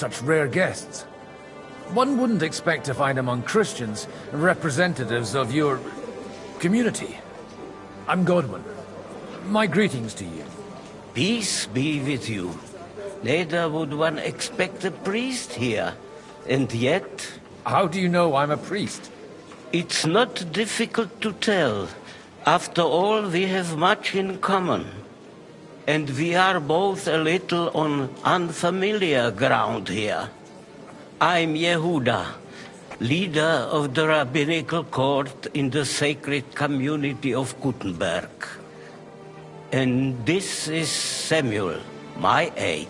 such rare guests. One wouldn't expect to find among Christians representatives of your community. I'm Godwin. My greetings to you. Peace be with you. Neither would one expect a priest here. And yet... How do you know I'm a priest? It's not difficult to tell. After all, we have much in common. And we are both a little on unfamiliar ground here. I'm Yehuda, leader of the rabbinical court in the sacred community of Gutenberg. And this is Samuel, my aide.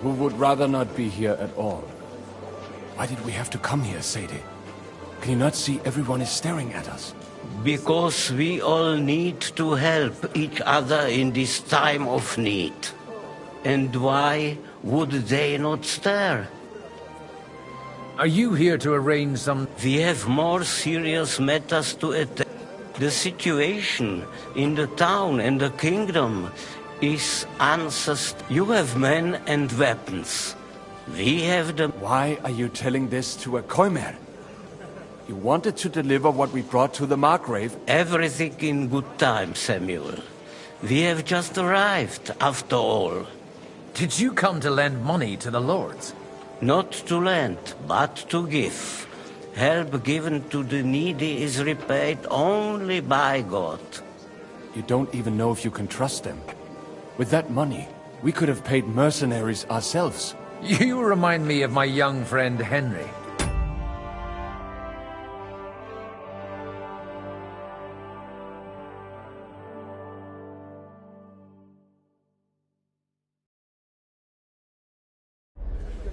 Who would rather not be here at all. Why did we have to come here, Sadie? Can you not see everyone is staring at us? Because we all need to help each other in this time of need. And why would they not stare? Are you here to arrange some... We have more serious matters to attend. The situation in the town and the kingdom is unsustainable. You have men and weapons. We have the... Why are you telling this to a Koimer? You wanted to deliver what we brought to the Margrave. Everything in good time, Samuel. We have just arrived, after all. Did you come to lend money to the lords? Not to lend, but to give. Help given to the needy is repaid only by God. You don't even know if you can trust them. With that money, we could have paid mercenaries ourselves. You remind me of my young friend Henry.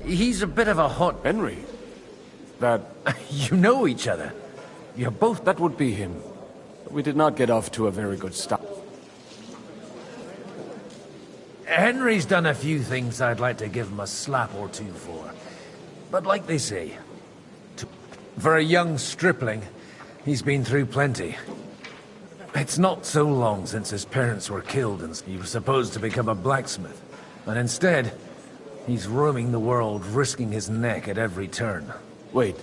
He's a bit of a hot... Henry? That... You know each other. You're both... That would be him. We did not get off to a very good start. Henry's done a few things I'd like to give him a slap or two for. But like they say, for a young stripling, he's been through plenty. It's not so long since his parents were killed and he was supposed to become a blacksmith. And instead, he's roaming the world, risking his neck at every turn. Wait,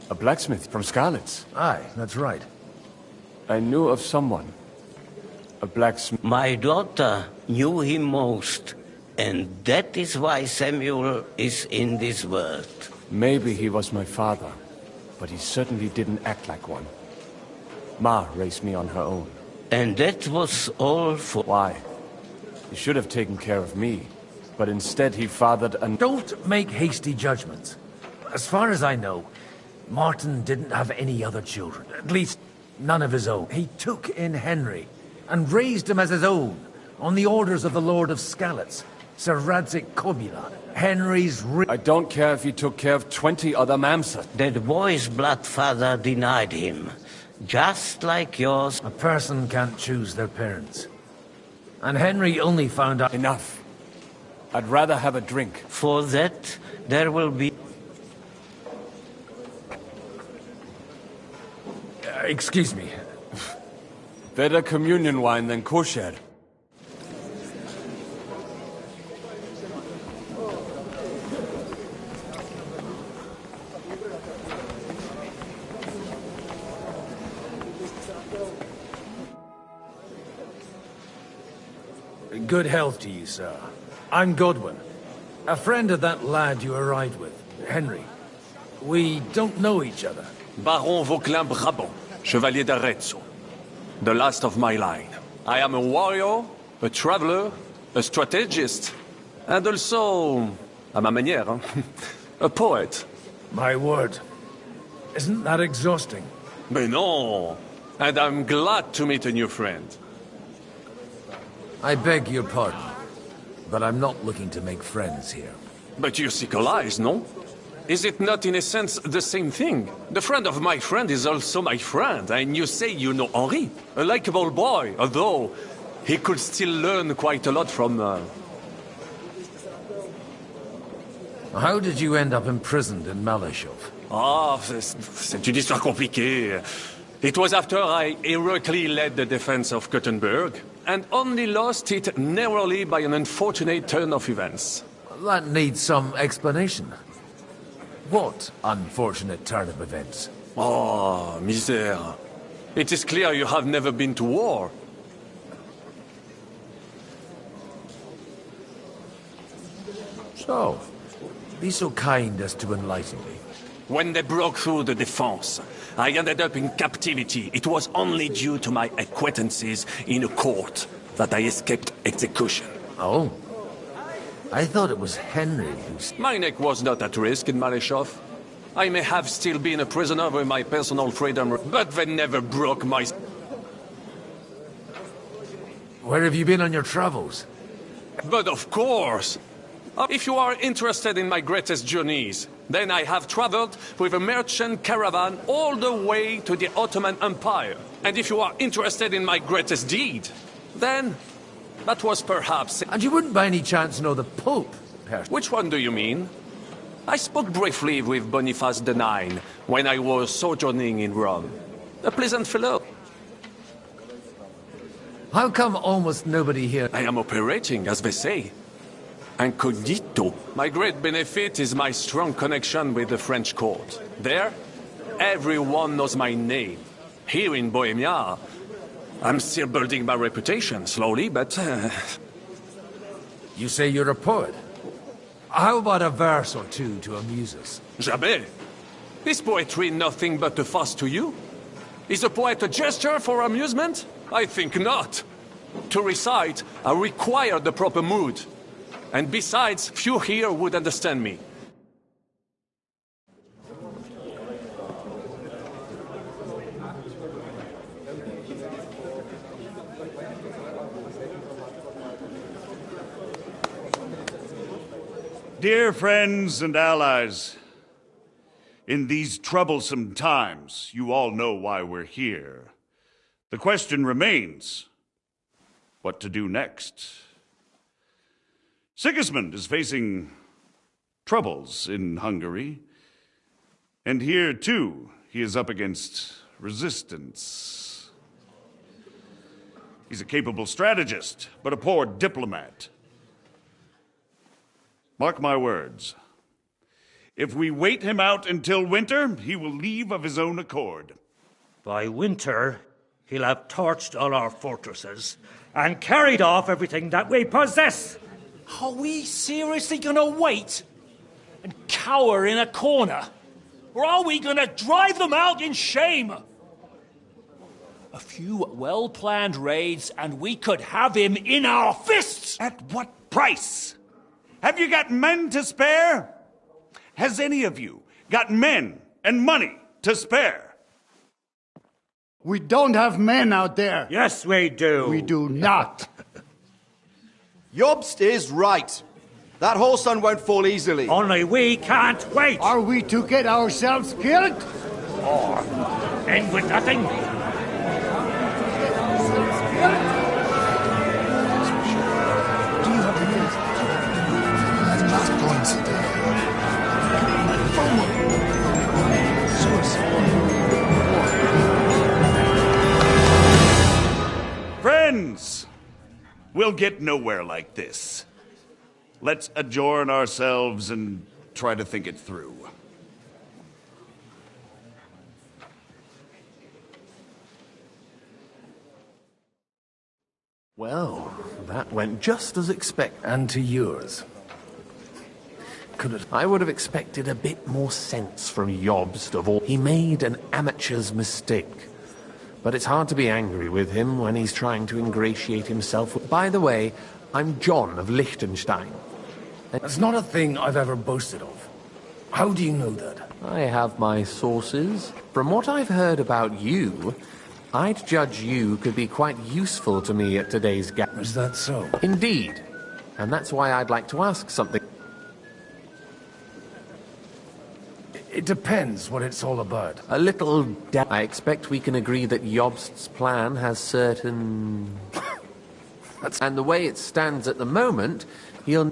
a blacksmith from Scarlet's? Aye, that's right. I knew of someone. A blacksmith. My daughter knew him most, and that is why Samuel is in this world. Maybe he was my father, but he certainly didn't act like one. Ma raised me on her own. And that was all for... Why? He should have taken care of me, but instead he fathered an... Don't make hasty judgments. As far as I know, Martin didn't have any other children. At least, none of his own. He took in Henry and raised him as his own, on the orders of the Lord of Skalitz, Sir Radzik Kobula, Henry's... I don't care if he took care of 20 other Mamsas. That boy's blood father denied him, just like yours. A person can't choose their parents. And Henry only found out... Enough. I'd rather have a drink. For that, there will be... excuse me. Better communion wine than kosher. Good health to you, sir. I'm Godwin, a friend of that lad you arrived with, Henry. We don't know each other. Baron Vauquelin Brabant, Chevalier d'Arezzo. The last of my line. I am a warrior, a traveler, a strategist, and also, à ma manière, a poet. My word. Isn't that exhausting? Mais non! And I'm glad to meet a new friend. I beg your pardon, but I'm not looking to make friends here. But you seek allies, no? Is it not in a sense the same thing? The friend of my friend is also my friend, and you say you know Henri, a likable boy, although he could still learn quite a lot from... How did you end up imprisoned in Malashov? Ah, c'est une histoire compliquée. It was after I heroically led the defense of Gutenberg, and only lost it narrowly by an unfortunate turn of events. That needs some explanation. What unfortunate turn of events? Oh, misère. It is clear you have never been to war. So, be so kind as to enlighten me. When they broke through the defense, I ended up in captivity. It was only due to my acquaintances in a court that I escaped execution. Oh? I thought it was Henry who... My neck was not at risk in Maleshov. I may have still been a prisoner with my personal freedom, but they never broke my... Where have you been on your travels? But of course! If you are interested in my greatest journeys, then I have traveled with a merchant caravan all the way to the Ottoman Empire. And if you are interested in my greatest deed, then that was perhaps... And you wouldn't by any chance know the Pope, Which one do you mean? I spoke briefly with Boniface IX when I was sojourning in Rome. A pleasant fellow. How come almost nobody here... I am operating, as they say. Incognito. My great benefit is my strong connection with the French court. There, everyone knows my name. Here in Bohemia, I'm still building my reputation, slowly, but... You say you're a poet? How about a verse or two to amuse us? Jamais. Is poetry nothing but a farce to you? Is a poet a gesture for amusement? I think not. To recite, I require the proper mood. And besides, few here would understand me. Dear friends and allies, in these troublesome times, you all know why we're here. The question remains, what to do next? Sigismund is facing troubles in Hungary, and here, too, he is up against resistance. He's a capable strategist, but a poor diplomat. Mark my words. If we wait him out until winter, he will leave of his own accord. By winter, he'll have torched all our fortresses and carried off everything that we possess. Are we seriously gonna wait and cower in a corner? Or are we gonna drive them out in shame? A few well-planned raids and we could have him in our fists! At what price? Have you got men to spare? Has any of you got men and money to spare? We don't have men out there. Yes, we do. We do not. Jobst is right. That whole sun won't fall easily. Only we can't wait. Are we to get ourselves killed? Or end with nothing. Friends, we'll get nowhere like this. Let's adjourn ourselves and try to think it through. Well, that went just as expected. And to yours. I would have expected a bit more sense from Jobst of all. He made an amateur's mistake. But it's hard to be angry with him when he's trying to ingratiate himself. By the way, I'm John of Liechtenstein. That's not a thing I've ever boasted of. How do you know that? I have my sources. From what I've heard about you, I'd judge you could be quite useful to me at today's Is that so? Indeed. And that's why I'd like to ask something. It depends what it's all about. A little I expect we can agree that Jobst's plan has certain... And the way it stands at the moment, he'll...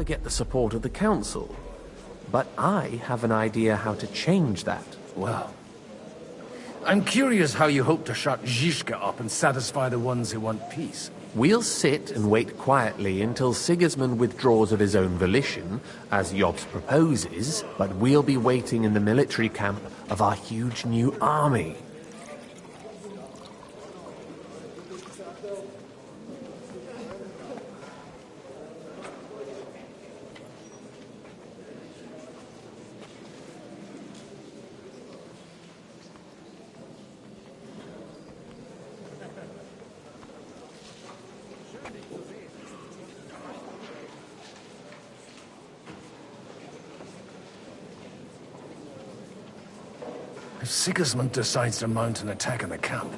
never get the support of the council. But I have an idea how to change that. Well, I'm curious how you hope to shut Zizka up and satisfy the ones who want peace. We'll sit and wait quietly until Sigismund withdraws of his own volition, as Jobs proposes, but we'll be waiting in the military camp of our huge new army. If Sigismund decides to mount an attack on the camp,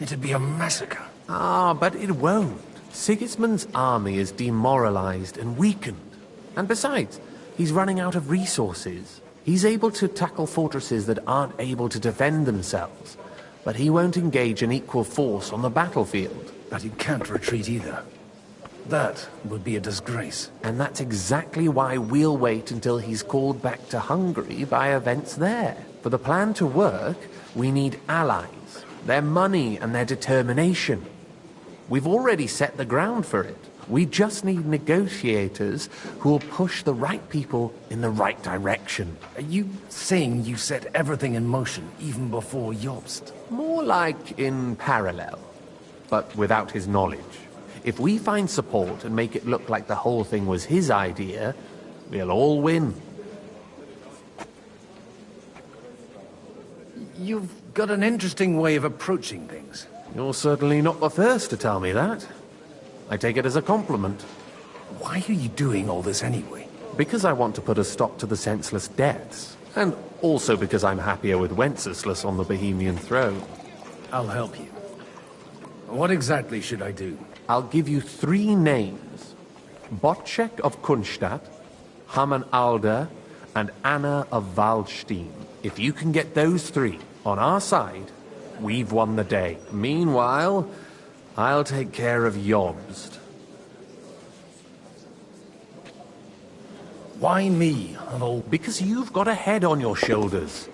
it'd be a massacre. Ah, but it won't. Sigismund's army is demoralized and weakened. And besides, he's running out of resources. He's able to tackle fortresses that aren't able to defend themselves, but he won't engage an equal force on the battlefield. But he can't retreat either. That would be a disgrace. And that's exactly why we'll wait until he's called back to Hungary by events there. For the plan to work, we need allies, their money and their determination. We've already set the ground for it. We just need negotiators who will push the right people in the right direction. Are you saying you set everything in motion even before Jobst? More like in parallel, but without his knowledge. If we find support and make it look like the whole thing was his idea, we'll all win. You've got an interesting way of approaching things. You're certainly not the first to tell me that. I take it as a compliment. Why are you doing all this anyway? Because I want to put a stop to the senseless deaths. And also because I'm happier with Wenceslas on the Bohemian throne. I'll help you. What exactly should I do? I'll give you 3 names. Botchek of Kunstadt, Haman Alder, and Anna of Waldstein. If you can get those 3 on our side, we've won the day. Meanwhile, I'll take care of Jobst. Why me, of all... Because you've got a head on your shoulders.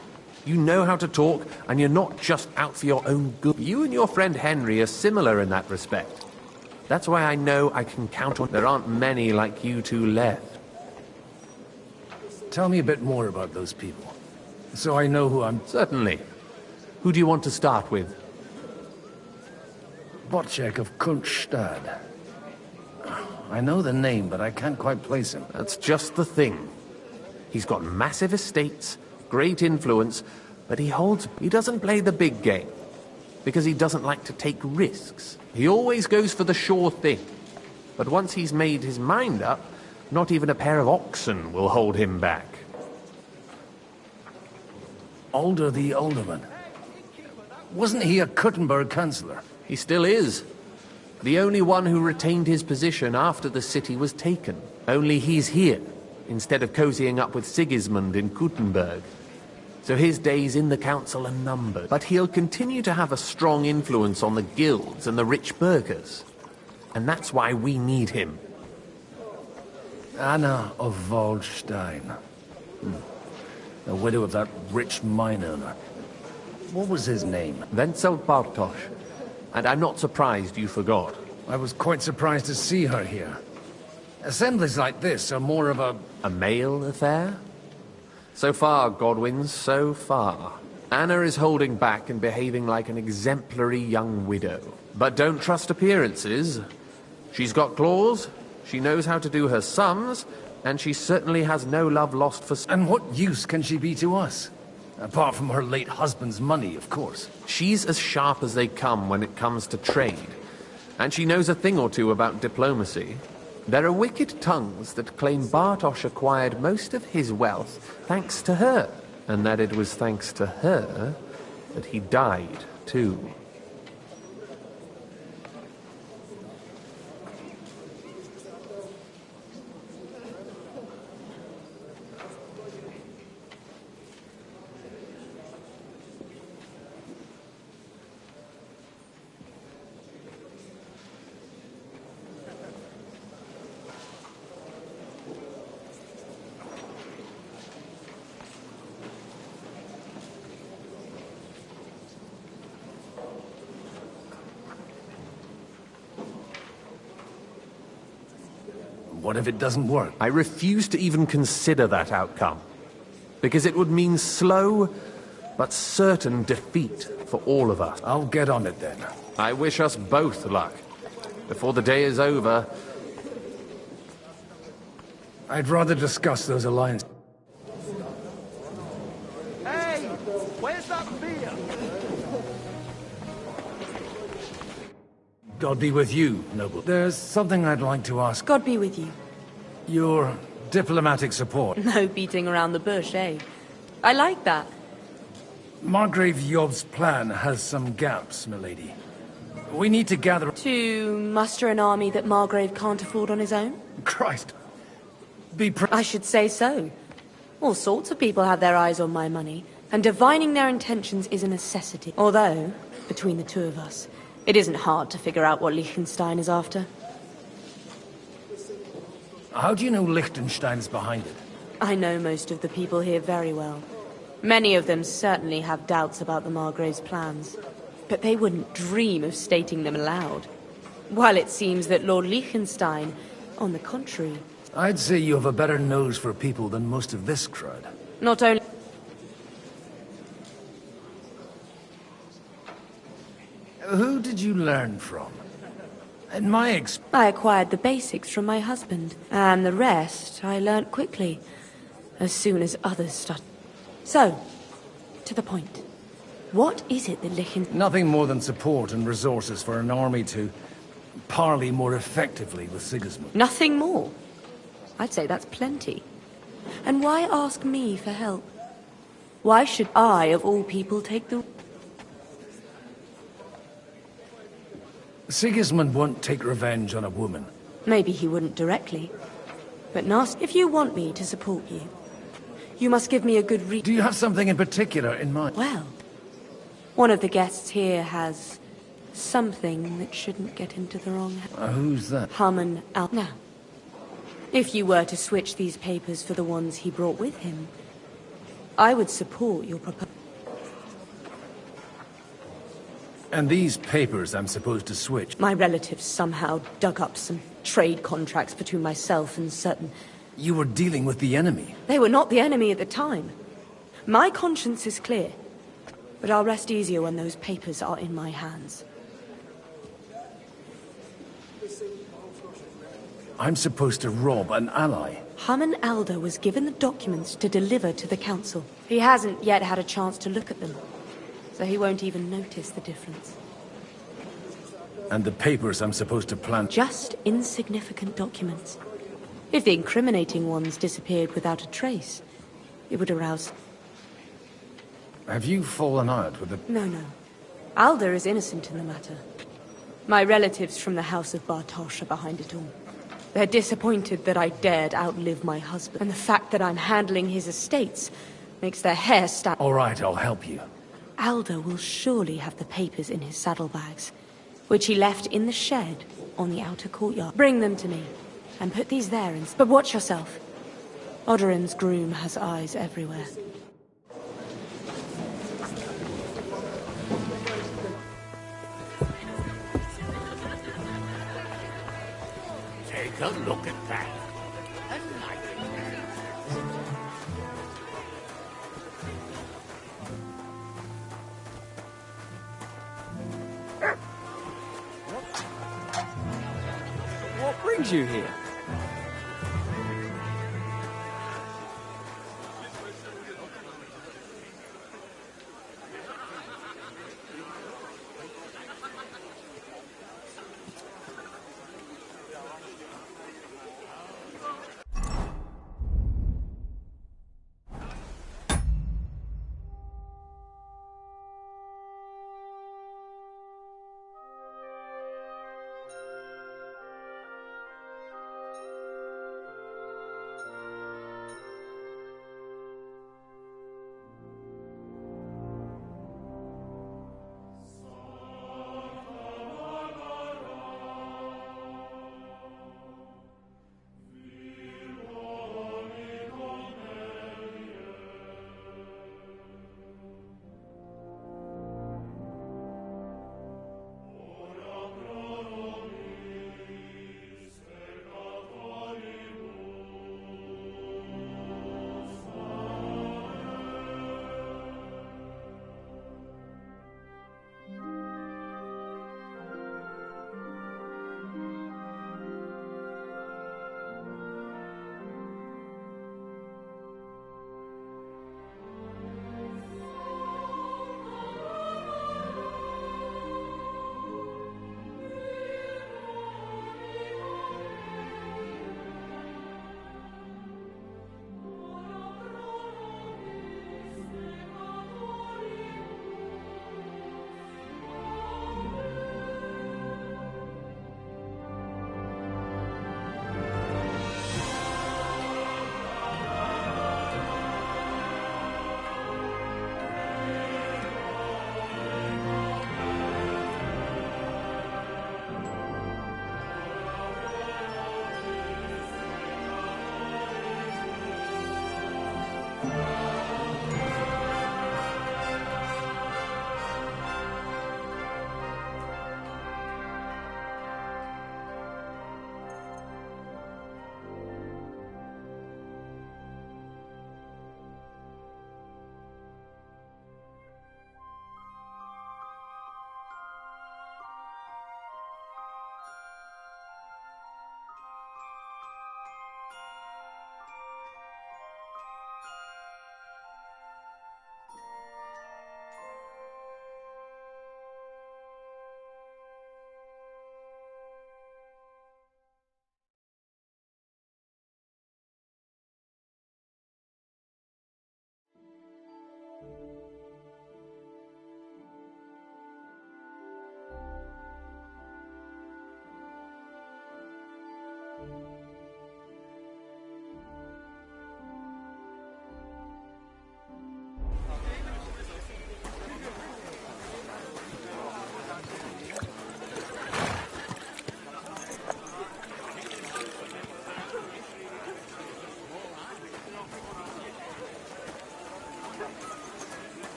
You know how to talk, and you're not just out for your own good. You and your friend Henry are similar in that respect. That's why I know I can count on... There aren't many like you two left. Tell me a bit more about those people, so I know who I'm... Certainly. Who do you want to start with? Botchek of Kunststadt. I know the name, but I can't quite place him. That's just the thing. He's got massive estates, great influence, but he doesn't play the big game. Because he doesn't like to take risks. He always goes for the sure thing. But once he's made his mind up, not even a pair of oxen will hold him back. Alder the Alderman. Wasn't he a Kuttenberg councillor? He still is. The only one who retained his position after the city was taken. Only he's here, instead of cozying up with Sigismund in Kuttenberg. So his days in the council are numbered. But he'll continue to have a strong influence on the guilds and the rich burghers. And that's why we need him. Anna of Waldstein. The widow of that rich mine owner. What was his name? Wenzel Bartosz. And I'm not surprised you forgot. I was quite surprised to see her here. Assemblies like this are more of a... A male affair? So far, Godwin, so far. Anna is holding back and behaving like an exemplary young widow. But don't trust appearances. She's got claws, she knows how to do her sums, and she certainly has no love lost for... And what use can she be to us? Apart from her late husband's money, of course. She's as sharp as they come when it comes to trade. And she knows a thing or two about diplomacy. There are wicked tongues that claim Bartosz acquired most of his wealth thanks to her, and that it was thanks to her that he died, too. What if it doesn't work? I refuse to even consider that outcome, because it would mean slow but certain defeat for all of us. I'll get on it then. I wish us both luck. Before the day is over, I'd rather discuss those alliances. Hey, where's that beer? God be with you, noble. There's something I'd like to ask. God be with you. Your diplomatic support. No beating around the bush, eh? I like that. Margrave Yob's plan has some gaps, milady. We need to gather... To muster an army that Margrave can't afford on his own? Christ. I should say so. All sorts of people have their eyes on my money, and divining their intentions is a necessity. Although, between the two of us, it isn't hard to figure out what Liechtenstein is after. How do you know Liechtenstein's behind it? I know most of the people here very well. Many of them certainly have doubts about the Margrave's plans, but they wouldn't dream of stating them aloud. While it seems that Lord Liechtenstein, on the contrary... I'd say you have a better nose for people than most of this crowd. Not only... Who did you learn from? In my I acquired the basics from my husband, and the rest I learnt quickly, as soon as others started. So, to the point. What is it that Liechtenstein... Nothing more than support and resources for an army to parley more effectively with Sigismund. Nothing more? I'd say that's plenty. And why ask me for help? Why should I, of all people, take the... Sigismund won't take revenge on a woman. Maybe he wouldn't directly. But Nast, if you want me to support you, you must give me a good reason. Do you have something in particular in mind? Well, one of the guests here has something that shouldn't get into the wrong hands. Who's that? Haman Al... Now, if you were to switch these papers for the ones he brought with him, I would support your proposal. And these papers I'm supposed to switch? My relatives somehow dug up some trade contracts between myself and certain... You were dealing with the enemy. They were not the enemy at the time. My conscience is clear, but I'll rest easier when those papers are in my hands. I'm supposed to rob an ally. Haman Alder was given the documents to deliver to the council. He hasn't yet had a chance to look at them, so he won't even notice the difference. And the papers I'm supposed to plant... Just insignificant documents. If the incriminating ones disappeared without a trace, it would arouse... Have you fallen out with the... No. Alder is innocent in the matter. My relatives from the House of Bartosz are behind it all. They're disappointed that I dared outlive my husband, and the fact that I'm handling his estates makes their hair stand... All right, I'll help you. Alder will surely have the papers in his saddlebags, which he left in the shed on the outer courtyard. Bring them to me, and put these there. But watch yourself. Odoran's groom has eyes everywhere. Take a look at that. What brings you here?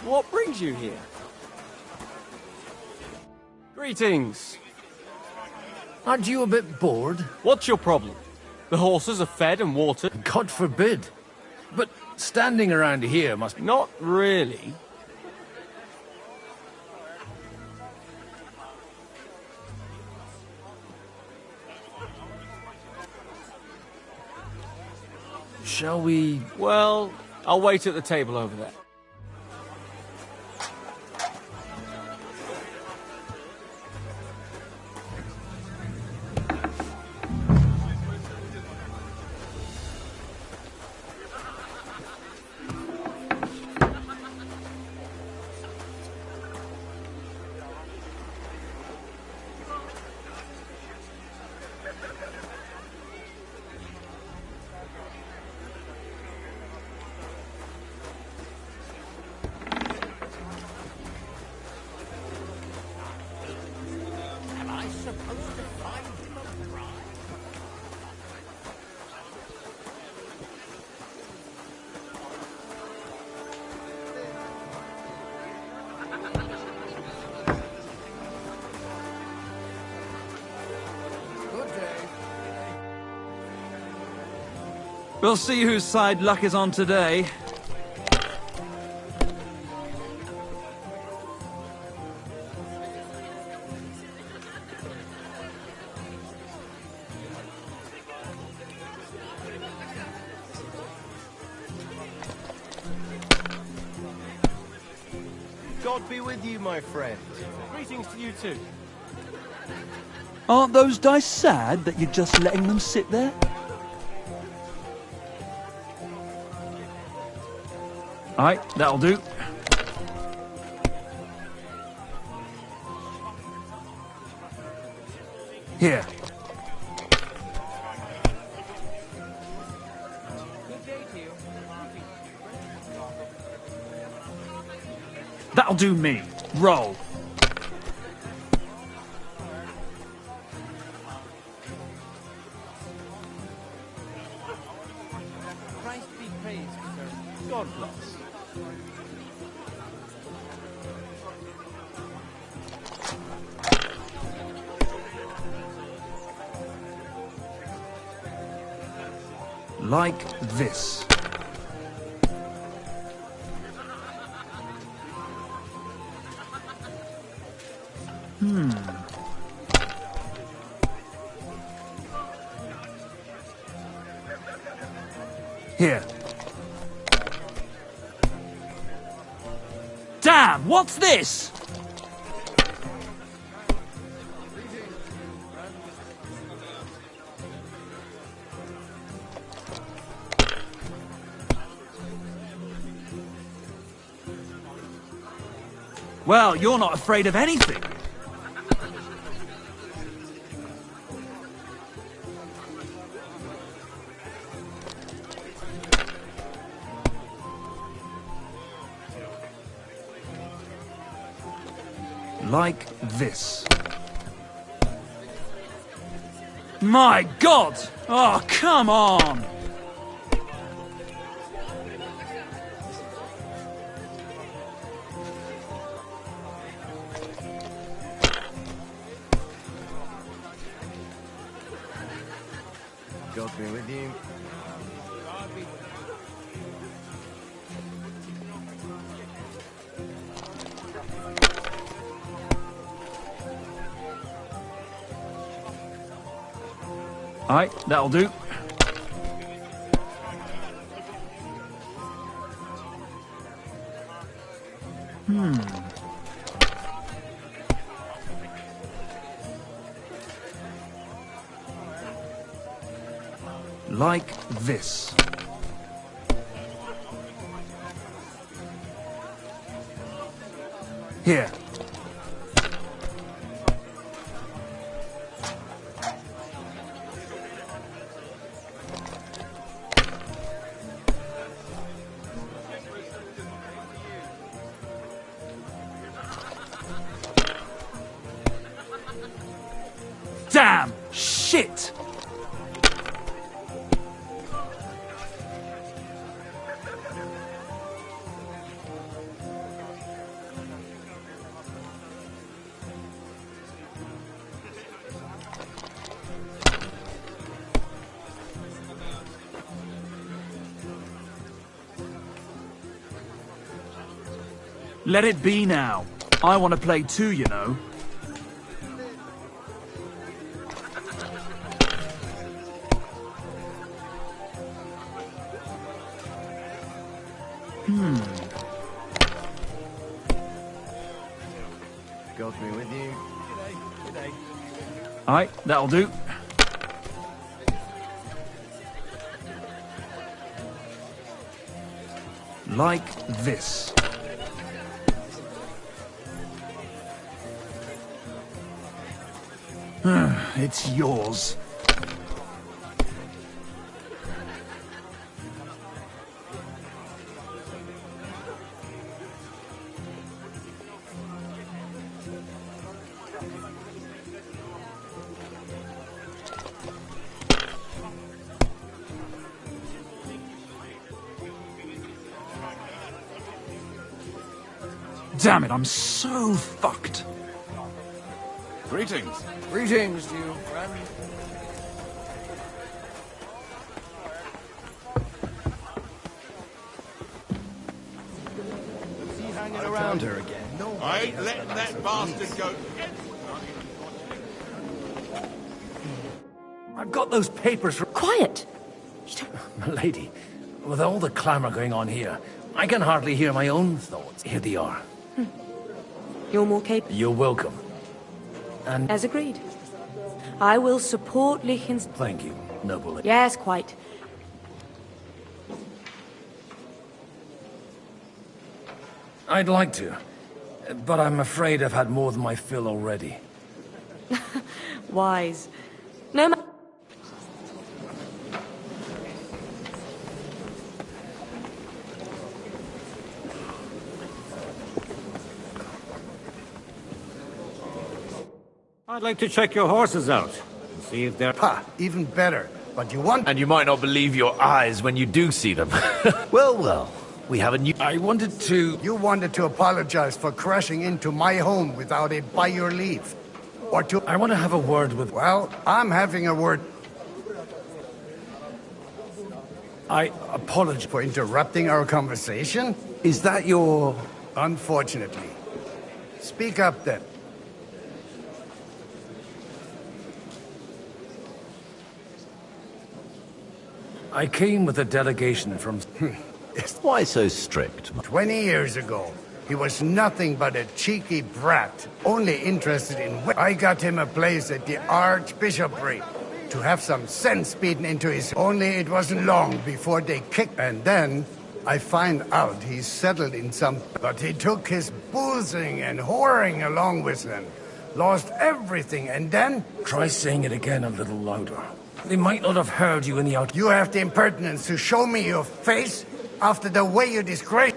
What brings you here? Greetings. Aren't you a bit bored? What's your problem? The horses are fed and watered? God forbid. But standing around here must... Not really. Shall we... Well, I'll wait at the table over there. We'll see whose side luck is on today. God be with you, my friend. Greetings to you too. Aren't those dice sad that you're just letting them sit there? Aye, that'll do. Here. That'll do me. Roll. Christ be praised, sir. God bless. Like this. Here. Damn, what's this? Well, you're not afraid of anything. Like this. My God! Oh, come on! God be with you. Aye, that'll do. Like this. Here. Damn! Shit! Let it be now. I want to play too, you know. Got me with you. Aye, that'll do. Like this. It's yours. Damn it, I'm so fucked. Greetings. Greetings to you, friend. Is he hanging around her again? No. I ain't letting that bastard go. I've got those papers from... Quiet! Milady, with all the clamour going on here, I can hardly hear my own thoughts. Here they are. You're more capable. You're welcome. And... As agreed. I will support Lichen's... Thank you, noble. Yes, quite. I'd like to, but I'm afraid I've had more than my fill already. Wise. No ma... I'd like to check your horses out and see if they're... Ha! Even better. But you want... And you might not believe your eyes when you do see them. Well, well. We have a new... I wanted to... You wanted to apologize for crashing into my home without it by your leave. Or to... I want to have a word with... Well, I'm having a word... I apologize... For interrupting our conversation? Is that your... Unfortunately. Speak up, then. I came with a delegation from... Why so strict? 20 years ago, he was nothing but a cheeky brat, only interested in... I got him a place at the Archbishopric to have some sense beaten into his... Only it wasn't long before they kicked... And then I find out he's settled in some... But he took his boozing and whoring along with him. Lost everything, and then... Try saying it again a little louder. They might not have heard you in the out... You have the impertinence to show me your face after the way you disgrace...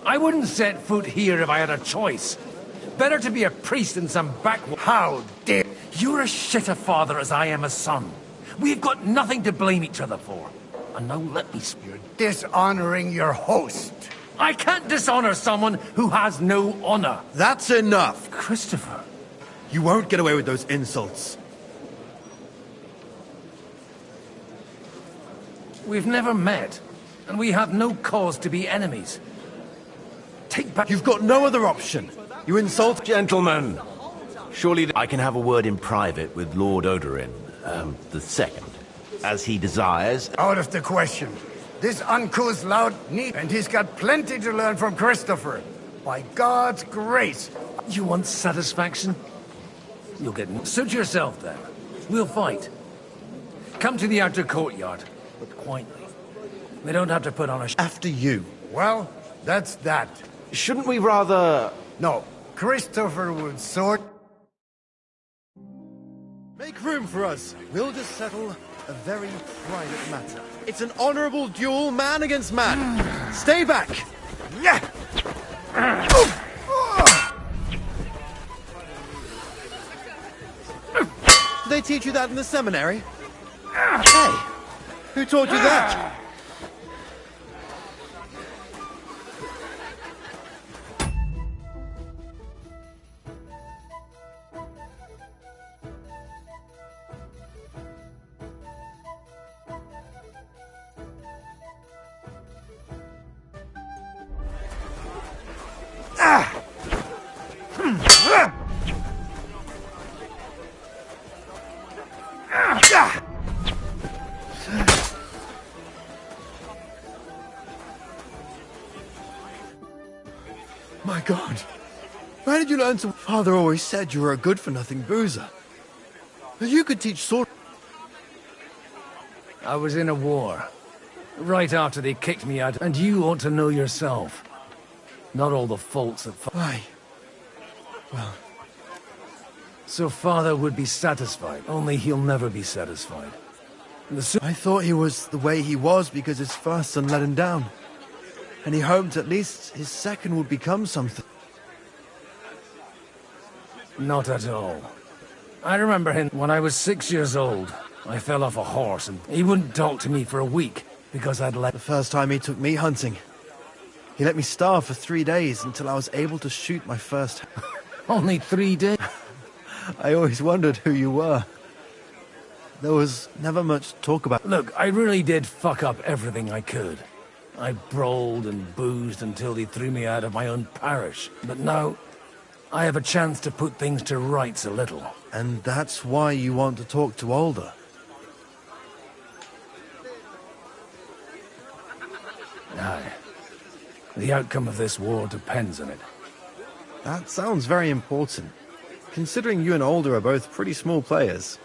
I wouldn't set foot here if I had a choice. Better to be a priest in some backwater... How dare... You're as shit a father as I am a son. We've got nothing to blame each other for. And now let me speak. You're dishonoring your host. I can't dishonor someone who has no honor. That's enough. Christopher. You won't get away with those insults. We've never met, and we have no cause to be enemies. Take back... You've got no other option. You insult... Gentlemen, surely I can have a word in private with Lord Odorin, the second, as he desires. Out of the question. This uncouth loud need, and he's got plenty to learn from Christopher. By God's grace. You want satisfaction? You'll get... Suit yourself, then. We'll fight. Come to the outer courtyard, but quietly. We don't have to put on a... After you. Well, that's that. Shouldn't we rather... No. Christopher would sort... Make room for us. We'll just settle a very private matter. It's an honorable duel, man against man. Stay back. Yeah. Did they teach you that in the seminary? Hey, who taught you that? God. Where did you learn to... Father always said you were a good-for-nothing boozer. You could teach sword... I was in a war. Right after they kicked me out, and you ought to know yourself. Not all the faults of... Why? Well... So father would be satisfied, only he'll never be satisfied. I thought he was the way he was because his first son let him down. And he hoped at least his second would become something. Not at all. I remember him when I was 6 years old. I fell off a horse and he wouldn't talk to me for a week because I'd let... The first time he took me hunting. He let me starve for 3 days until I was able to shoot my first... Only 3 days? I always wondered who you were. There was never much talk about... Look, I really did fuck up everything I could. I brawled and boozed until they threw me out of my own parish. But now, I have a chance to put things to rights a little. And that's why you want to talk to Alder? Aye. The outcome of this war depends on it. That sounds very important, considering you and Alder are both pretty small players.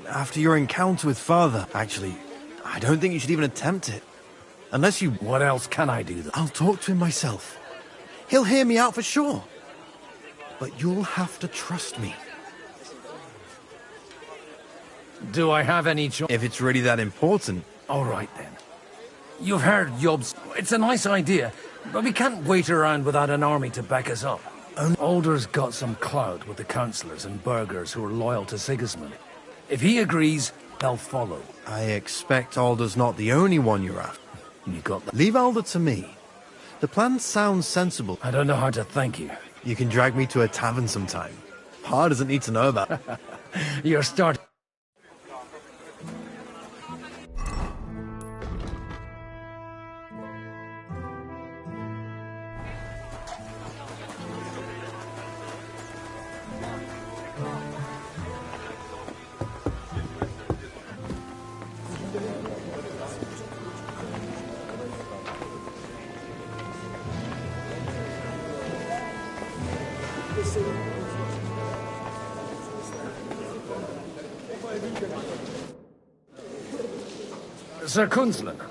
After your encounter with Father, actually, I don't think you should even attempt it. Unless you... What else can I do then? I'll talk to him myself. He'll hear me out for sure. But you'll have to trust me. Do I have any choice? If it's really that important. All right, then. You've heard Yob's... It's a nice idea, but we can't wait around without an army to back us up. Alder's got some clout with the councillors and burghers who are loyal to Sigismund. If he agrees, they'll follow. I expect Alder's not the only one you're after. You got that? Leave Alder to me. The plan sounds sensible. I don't know how to thank you. You can drag me to a tavern sometime. Pa doesn't need to know about it. You're starting... Sir Kunzlin,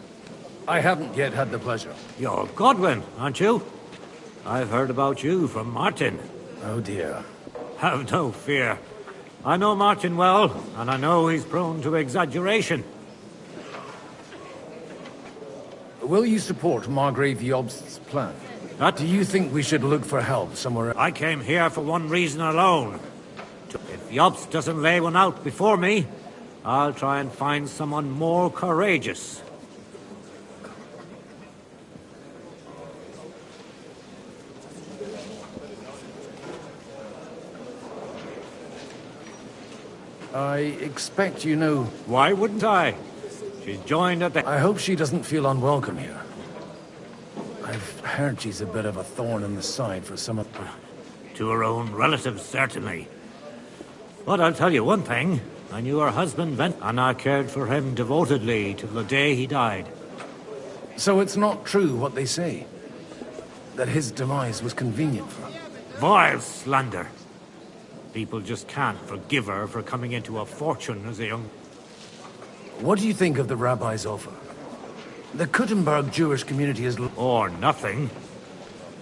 I haven't yet had the pleasure. You're Godwin, aren't you? I've heard about you from Martin. Oh dear. Have no fear. I know Martin well, and I know he's prone to exaggeration. Will you support Margrave Jobst's plan? What? Do you think we should look for help somewhere else? I came here for one reason alone. If Jobst doesn't lay one out before me, I'll try and find someone more courageous. I expect you know... Why wouldn't I? She's joined at the... I hope she doesn't feel unwelcome here. I've heard she's a bit of a thorn in the side for some of... To her own relatives, certainly. But I'll tell you one thing. I knew her husband, and I cared for him devotedly till the day he died. So it's not true what they say? That his demise was convenient for her? Vile slander. People just can't forgive her for coming into a fortune as a young... What do you think of the rabbi's offer? The Kuttenberg Jewish community is... Or nothing.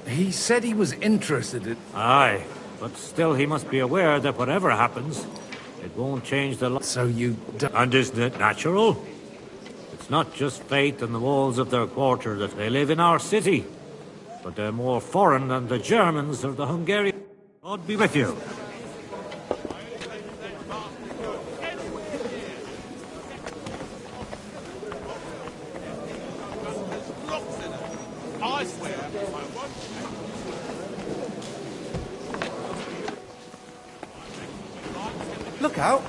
He said he was interested in... Aye, but still he must be aware that whatever happens, it won't change the... So you... And isn't it natural? It's not just faith in the walls of their quarter that they live in our city, but they're more foreign than the Germans or the Hungarians. God be with you. Look out!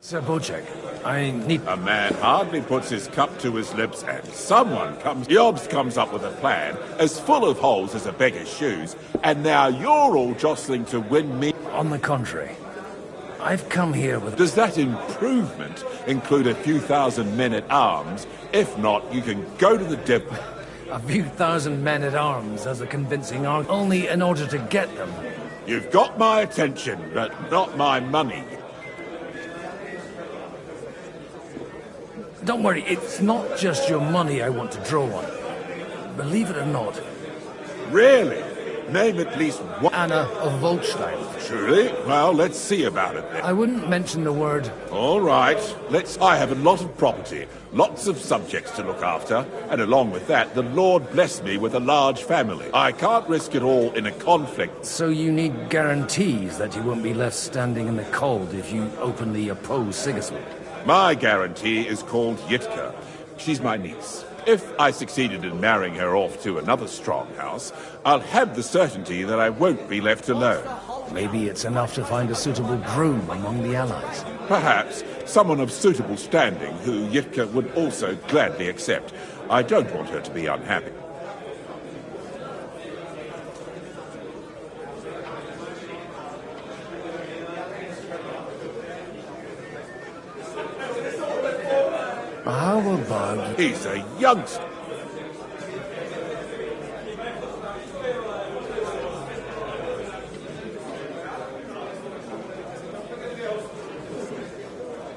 Sir Bocek, I need... A man hardly puts his cup to his lips and someone comes... Yobs comes up with a plan as full of holes as a beggar's shoes, and now you're all jostling to win me... On the contrary, I've come here with... Does that improvement include a few thousand men-at-arms? If not, you can go to the devil. A few thousand men-at-arms as a convincing argument, only in order to get them. You've got my attention, but not my money. Don't worry, it's not just your money I want to draw on. Believe it or not. Really? Name at least one. Anna of Volstein. Truly? Well, let's see about it then. I wouldn't mention the word. All right. I have a lot of property, lots of subjects to look after, and along with that, the Lord blessed me with a large family. I can't risk it all in a conflict. So you need guarantees that you won't be left standing in the cold if you openly oppose Sigismund. My guarantee is called Yitka. She's my niece. If I succeeded in marrying her off to another strong house, I'll have the certainty that I won't be left alone. Maybe it's enough to find a suitable groom among the allies. Perhaps someone of suitable standing who Yitka would also gladly accept. I don't want her to be unhappy. How about... He's a youngster.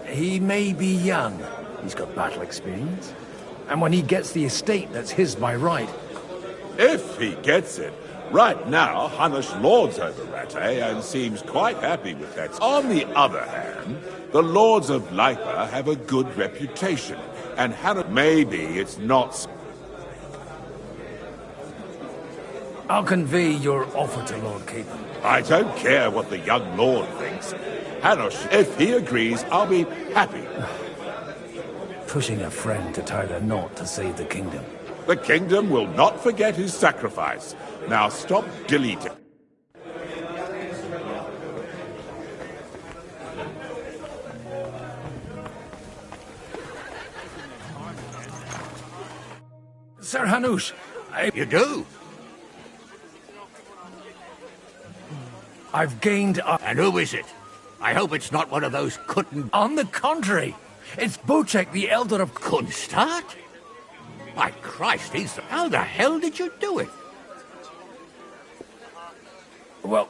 He may be young. He's got battle experience. And when he gets the estate that's his by right... If he gets it. Right now, Hanush lords over Rattay and seems quite happy with that. On the other hand, the lords of Lipa have a good reputation, and Hanush... Maybe it's not... I'll convey your offer to Lord Capon. I don't care what the young lord thinks. Hanush, if he agrees, I'll be happy. Pushing a friend to tie the knot to save the kingdom. The kingdom will not forget his sacrifice. Now stop deleting. Sir Hanush, You do? I've gained a... And who is it? I hope it's not one of those couldn't... On the contrary, it's Bocek, the Elder of... Kunstad? My Christ, how the hell did you do it? Well,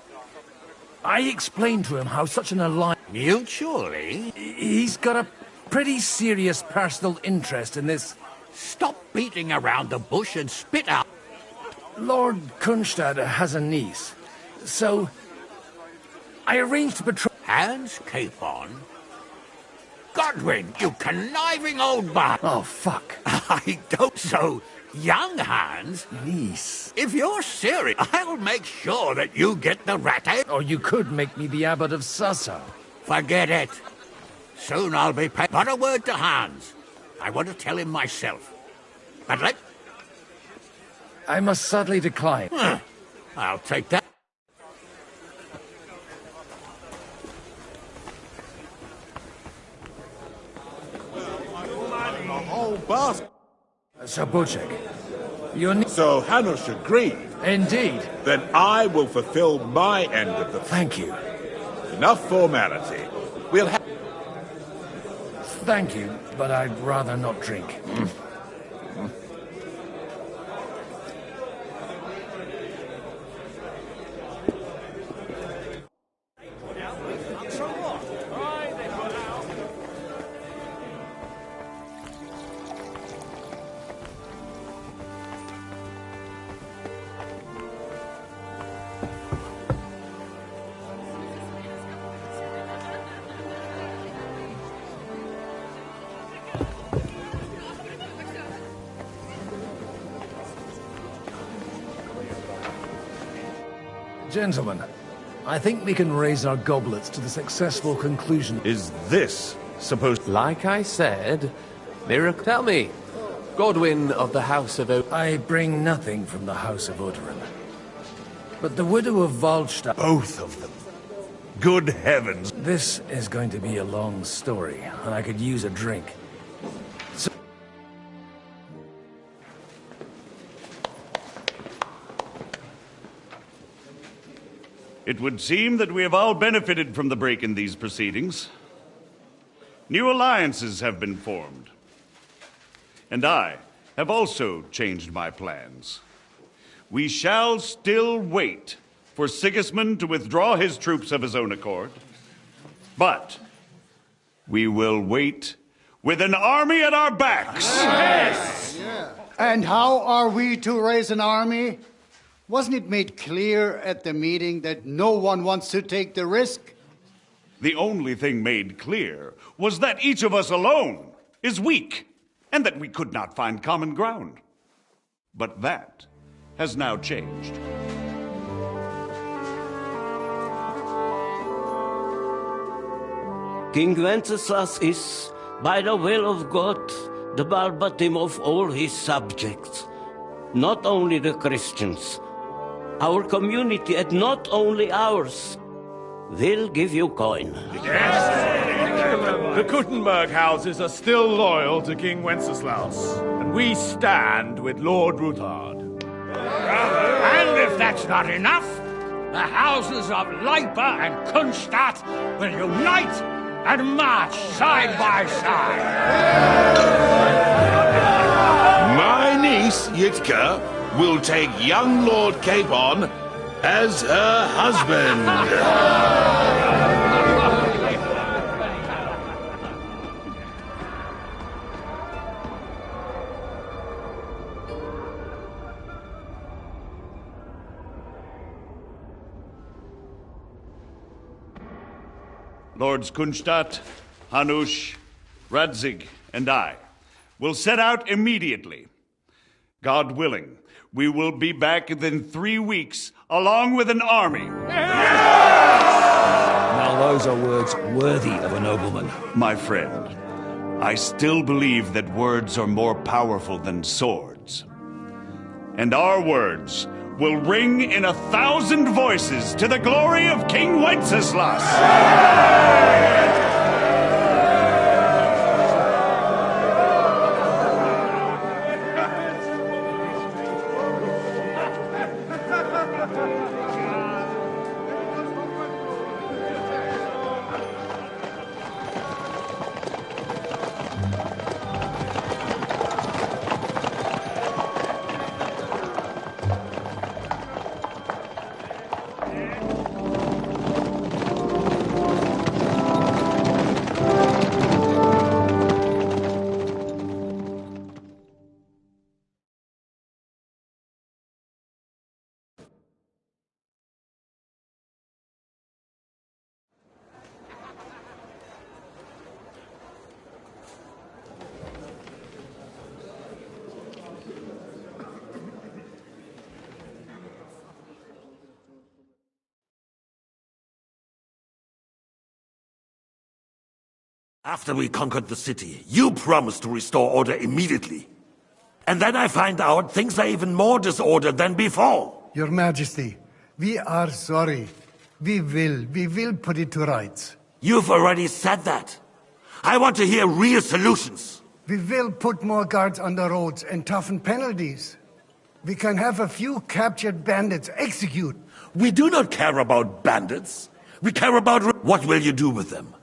I explained to him how such an alliance... Mutually? He's got a pretty serious personal interest in this... Stop beating around the bush and spit out... Lord Kunstad has a niece, so... I arranged to betray... Hans Capon? Godwin, you conniving old bastard! Oh, fuck. I don't so... Young Hans? Niece. If you're serious, I'll make sure that you get the Rattay. Or you could make me the Abbot of Sassa. Forget it. Soon I'll be paid. But a word to Hans. I want to tell him myself. But let... I must sadly decline. I'll take that. Sir Bocek, your... So Hanush agreed. Indeed. Then I will fulfill my end of the... Thank you. Enough formality. We'll have... Thank you, but I'd rather not drink. Gentlemen, I think we can raise our goblets to the successful conclusion. Is this supposed... Like I said, miracle... Tell me, Godwin of the House of... I bring nothing from the House of Odoran. But the widow of Waldstadt... Both of them. Good heavens. This is going to be a long story, and I could use a drink. So it would seem that we have all benefited from the break in these proceedings. New alliances have been formed. And I have also changed my plans. We shall still wait for Sigismund to withdraw his troops of his own accord. But we will wait with an army at our backs. Yes. And how are we to raise an army? Wasn't it made clear at the meeting that no one wants to take the risk? The only thing made clear was that each of us alone is weak, and that we could not find common ground. But that has now changed. King Wenceslas is, by the will of God, the Balbatim of all his subjects, not only the Christians. Our community, and not only ours, will give you coin. The Kuttenberg houses are still loyal to King Wenceslas, and we stand with Lord Ruthard. And if that's not enough, the houses of Leipa and Kunstadt will unite and march side by side. My niece, Yitka, will take young Lord Capon as her husband. Lords Kunstadt, Hanush, Radzig, and I will set out immediately. God willing, we will be back within 3 weeks, along with an army. Now those are words worthy of a nobleman. My friend, I still believe that words are more powerful than swords. And our words will ring in 1,000 voices to the glory of King Wenceslas. After we conquered the city, you promised to restore order immediately. And then I find out things are even more disordered than before. Your Majesty, we are sorry. We will put it to rights. You've already said that. I want to hear real solutions. We will put more guards on the roads and toughen penalties. We can have a few captured bandits executed. We do not care about bandits. We care about... What will you do with them?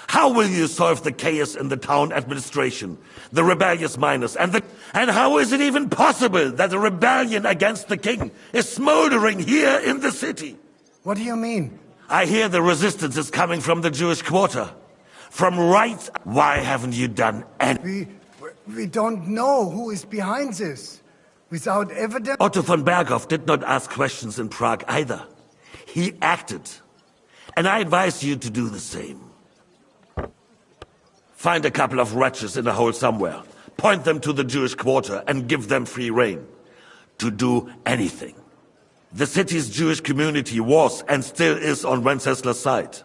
How will you solve the chaos in the town administration, the rebellious miners, and how is it even possible that a rebellion against the king is smoldering here in the city? What do you mean? I hear the resistance is coming from the Jewish quarter. From right... Why haven't you done anything? We don't know who is behind this. Without evidence... Otto von Berghoff did not ask questions in Prague either. He acted. And I advise you to do the same. Find a couple of wretches in a hole somewhere, point them to the Jewish quarter, and give them free rein to do anything. The city's Jewish community was and still is on Wenceslas' side.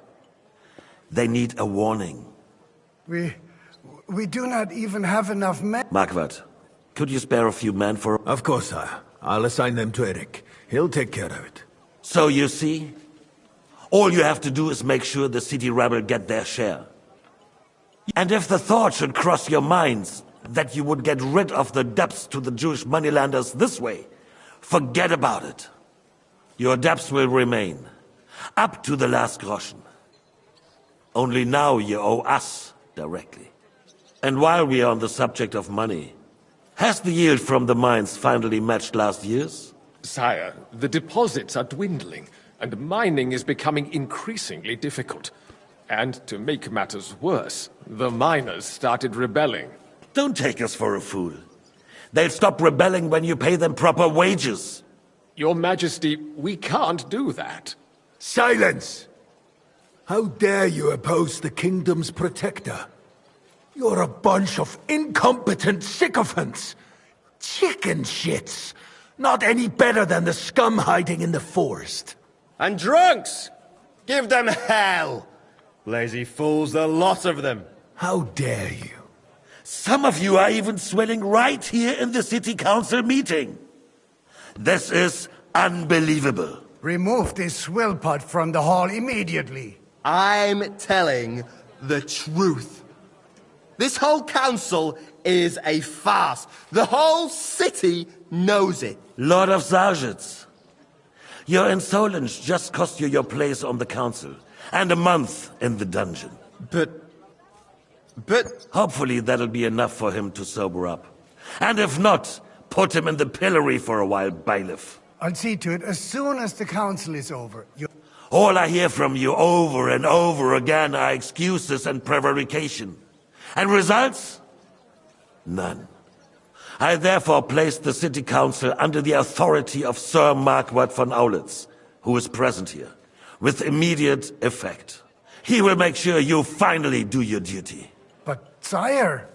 They need a warning. We do not even have enough men. Marquardt, could you spare a few men for... Of course, sire. I'll assign them to Eric. He'll take care of it. So you see, All you have to do is make sure the city rabble get their share. And if the thought should cross your minds that you would get rid of the debts to the Jewish moneylanders this way, forget about it. Your debts will remain, up to the last groschen. Only now you owe us directly. And while we are on the subject of money, has the yield from the mines finally matched last year's? Sire, the deposits are dwindling, and mining is becoming increasingly difficult. And to make matters worse, the miners started rebelling. Don't take us for a fool. They'll stop rebelling when you pay them proper wages. Your Majesty, we can't do that. Silence! How dare you oppose the kingdom's protector? You're a bunch of incompetent sycophants! Chicken shits! Not any better than the scum hiding in the forest. And drunks! Give them hell! Lazy fools, the lot of them. How dare you? Some of you are even swelling right here in the city council meeting. This is unbelievable. Remove this swillpot from the hall immediately. I'm telling the truth. This whole council is a farce. The whole city knows it. Lord of Sargets, your insolence just cost you your place on the council, and a month in the dungeon. But... Hopefully that'll be enough for him to sober up. And if not, put him in the pillory for a while, bailiff. I'll see to it as soon as the council is over. All I hear from you over and over again are excuses and prevarication. And results? None. I therefore place the city council under the authority of Sir Marquardt von Aulitz, who is present here, with immediate effect. He will make sure you finally do your duty. But, sire,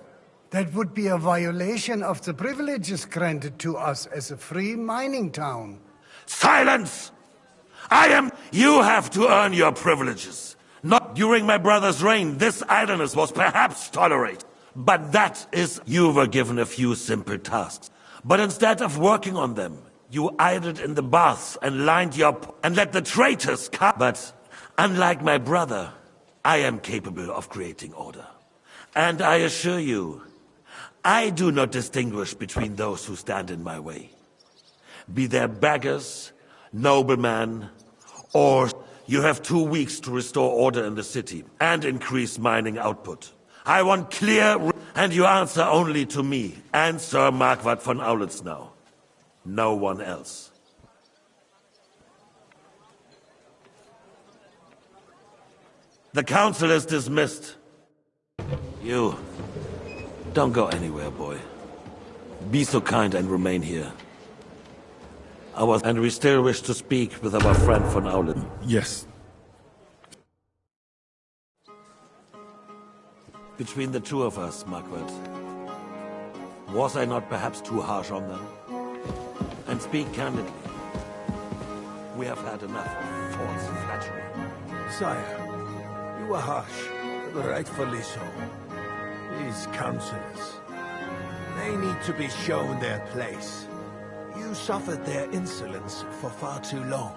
that would be a violation of the privileges granted to us as a free mining town. Silence! You have to earn your privileges. Not during my brother's reign, this idleness was perhaps tolerated. But that is, you were given a few simple tasks. But instead of working on them, you idled in the baths and lined and let the traitors come. But unlike my brother, I am capable of creating order. And I assure you, I do not distinguish between those who stand in my way. Be they beggars, noblemen, or you have 2 weeks to restore order in the city and increase mining output. I want clear, and you answer only to me and Sir Marquardt von Aulitz now. No one else. The council is dismissed. You, don't go anywhere, boy. Be so kind and remain here. And we still wish to speak with our friend von Aulitz. Yes. Between the two of us, Marquardt, was I not perhaps too harsh on them? And speak candidly, we have had enough of false flattery. Sire, you are harsh, but rightfully so. These councillors, they need to be shown their place. You suffered their insolence for far too long.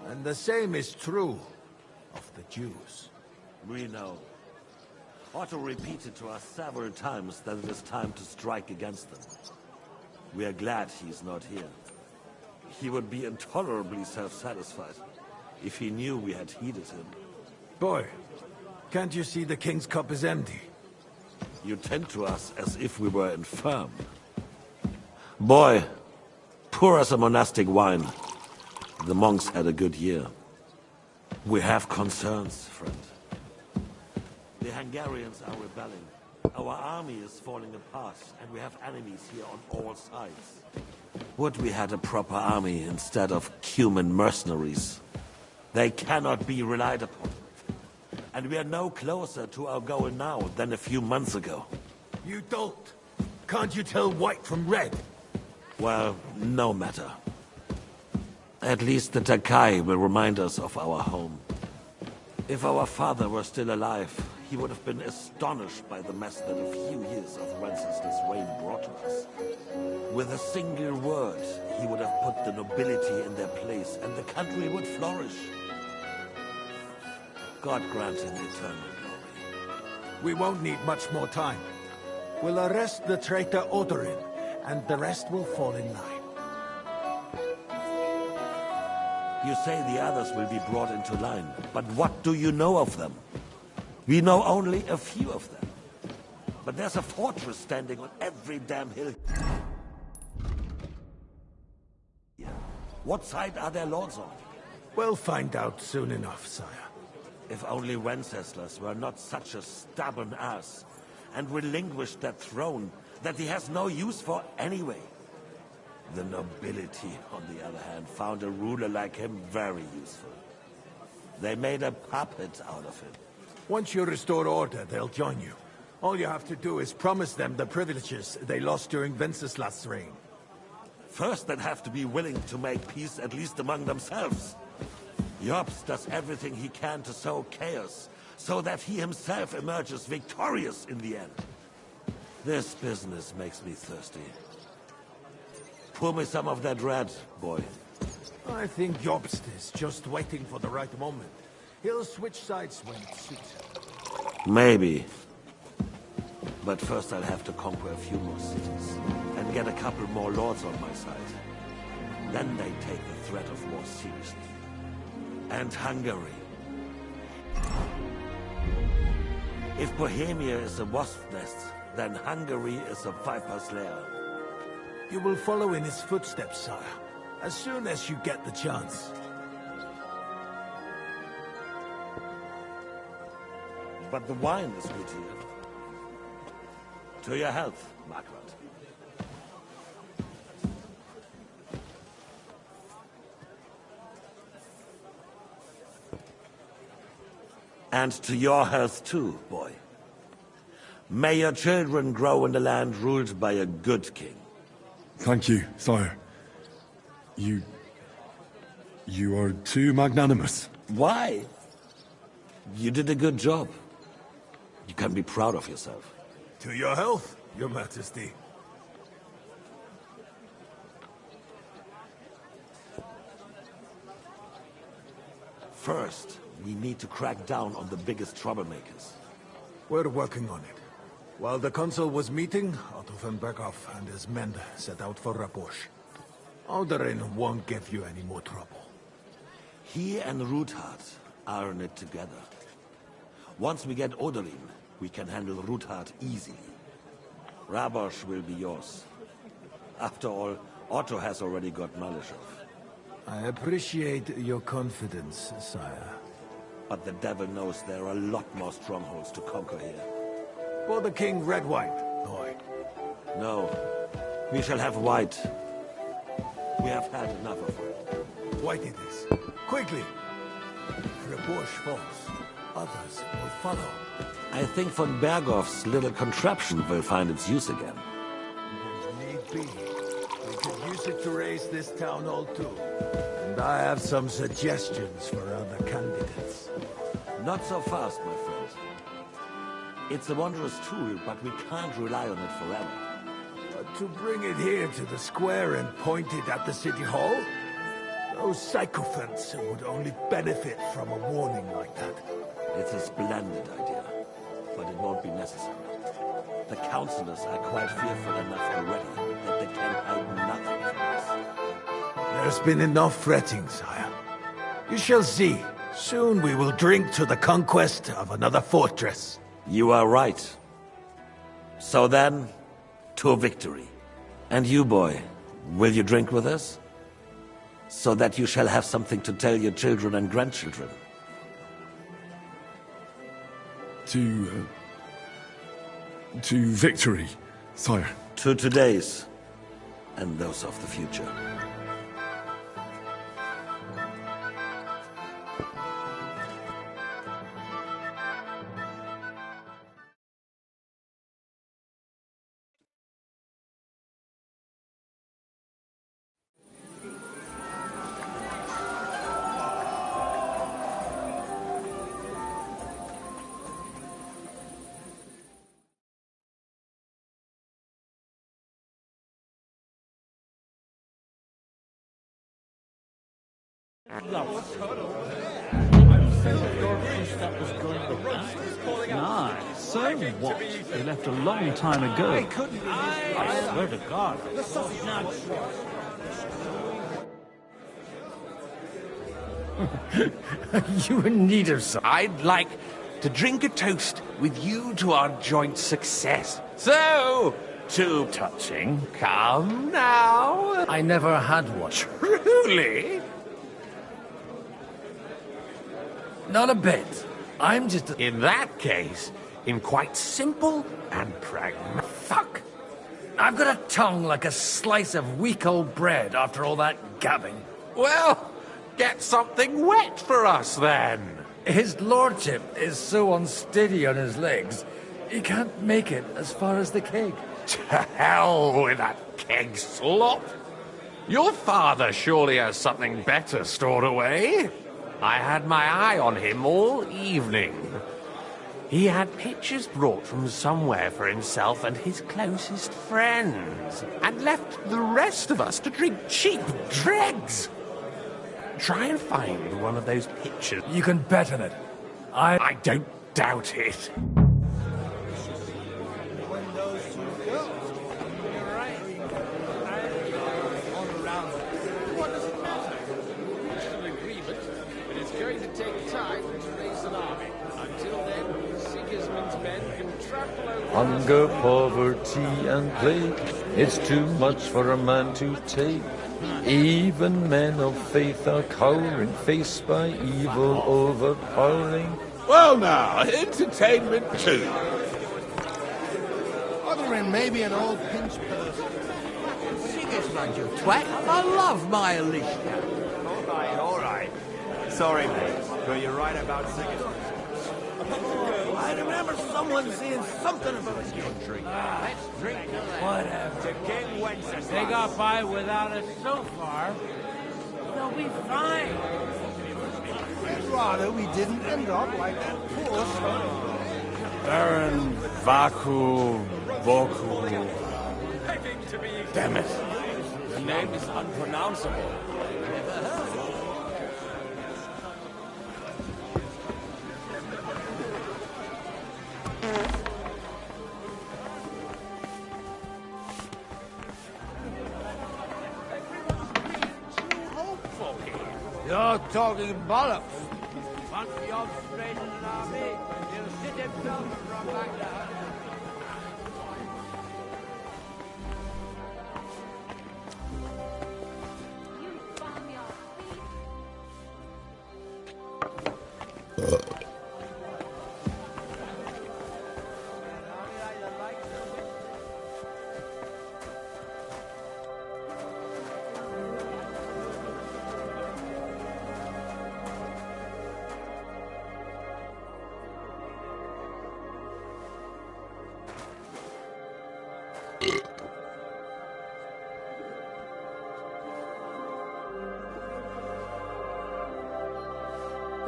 And the same is true of the Jews. We know. Otto repeated to us several times that it is time to strike against them. We are glad he's not here. He would be intolerably self-satisfied if he knew we had heeded him. Boy, can't you see the king's cup is empty? You tend to us as if we were infirm. Boy, pour us a monastic wine. The monks had a good year. We have concerns, friend. The Hungarians are rebelling. Our army is falling apart, and we have enemies here on all sides. Would we had a proper army instead of human mercenaries? They cannot be relied upon. And we are no closer to our goal now than a few months ago. You don't. Can't you tell white from red? Well, no matter. At least the Takai will remind us of our home. If our father were still alive, he would have been astonished by the mess that a few years of Wenceslas reign brought to us. With a single word, he would have put the nobility in their place, and the country would flourish. God grant him eternal glory. We won't need much more time. We'll arrest the traitor Odorin, and the rest will fall in line. You say the others will be brought into line, but what do you know of them? We know only a few of them. But there's a fortress standing on every damn hill. What side are their lords on? We'll find out soon enough, sire. If only Wenceslas were not such a stubborn ass, and relinquished that throne that he has no use for anyway. The nobility, on the other hand, found a ruler like him very useful. They made a puppet out of him. Once you restore order, they'll join you. All you have to do is promise them the privileges they lost during Wenceslas' reign. First, they'd have to be willing to make peace at least among themselves. Jobs does everything he can to sow chaos, so that he himself emerges victorious in the end. This business makes me thirsty. Pour me some of that red, boy. I think Jobst is just waiting for the right moment. He'll switch sides when it suits him. Maybe. But first I'll have to conquer a few more cities, and get a couple more lords on my side. Then they take the threat of war seriously. And Hungary. If Bohemia is a wasp nest, then Hungary is a viper's lair. You will follow in his footsteps, sire, as soon as you get the chance. But the wine is good here. To your health, Margaret. And to your health too, boy. May your children grow in a land ruled by a good king. Thank you, sire. You are too magnanimous. Why? You did a good job. You can be proud of yourself. To your health, your majesty. First, we need to crack down on the biggest troublemakers. We're working on it. While the consul was meeting, Otto von Berghoff and his men set out for Rabosch. Alderin won't give you any more trouble. He and Ruthard are in it together. Once we get Odorin, we can handle Ruthard easily. Rabosch will be yours. After all, Otto has already got knowledge of. I appreciate your confidence, sire. But the devil knows there are a lot more strongholds to conquer here. For the king, red wine, boy. No. We shall have white. We have had enough of it. White it is. Quickly! If Rabosch falls, others will follow. I think von Berghoff's little contraption will find its use again. Need be. We could use it to raise this town hall too. And I have some suggestions for other candidates. Not so fast, my friend. It's a wondrous tool, but we can't rely on it forever. But to bring it here to the square and point it at the city hall? Those sycophants would only benefit from a warning like that. It's a splendid idea, but it won't be necessary. The councillors are quite fearful enough already that they can hide nothing from us. There's been enough fretting, sire. You shall see. Soon we will drink to the conquest of another fortress. You are right. So then, to victory. And you, boy, will you drink with us? So that you shall have something to tell your children and grandchildren. To victory, sire. To today's, and those of the future. Nah, so what? They left a long time ago. I swear to God. You in need of some. I'd like to drink a toast with you to our joint success. So, too touching. Come now. I never had one. Truly? Not a bit. I'm just... In that case, I'm quite simple and pragmatic. Fuck! I've got a tongue like a slice of weak old bread after all that gabbing. Well, get something wet for us, then. His lordship is so unsteady on his legs, he can't make it as far as the keg. To hell with that keg slop. Your father surely has something better stored away. I had my eye on him all evening. He had pictures brought from somewhere for himself and his closest friends, and left the rest of us to drink cheap dregs. Try and find one of those pictures. You can bet on it. I don't doubt it. Hunger, poverty, and plague, it's too much for a man to take. Even men of faith are cowering, faced by evil overpowering. Well now, entertainment too. Other than maybe an old pinch person. Sigismund, you twat. I love my Alicia. All right. Sorry, mate, but you're right about Sigismund. I remember someone saying something about his country. Let's drink to that. Whatever. To King Wenceslas. They got by without us so far. They'll be fine. I'd rather we didn't end up like that poor son. Baron Vaku Voku. Damn it. The name is unpronounceable. You're talking bollocks. Once the Australian army, he'll sit himself from back there.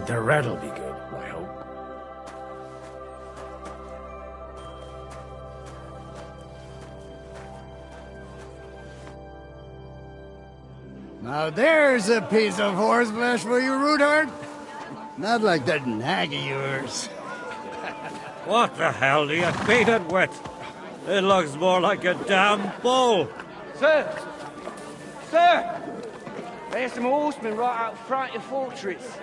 The red'll be good, I hope. Now there's a piece of horseflesh for you, Rootheart. Not like that nag of yours. What the hell do you beat it with? It looks more like a damn bull. Sir! Sir! There's some horsemen right out front of the fortress.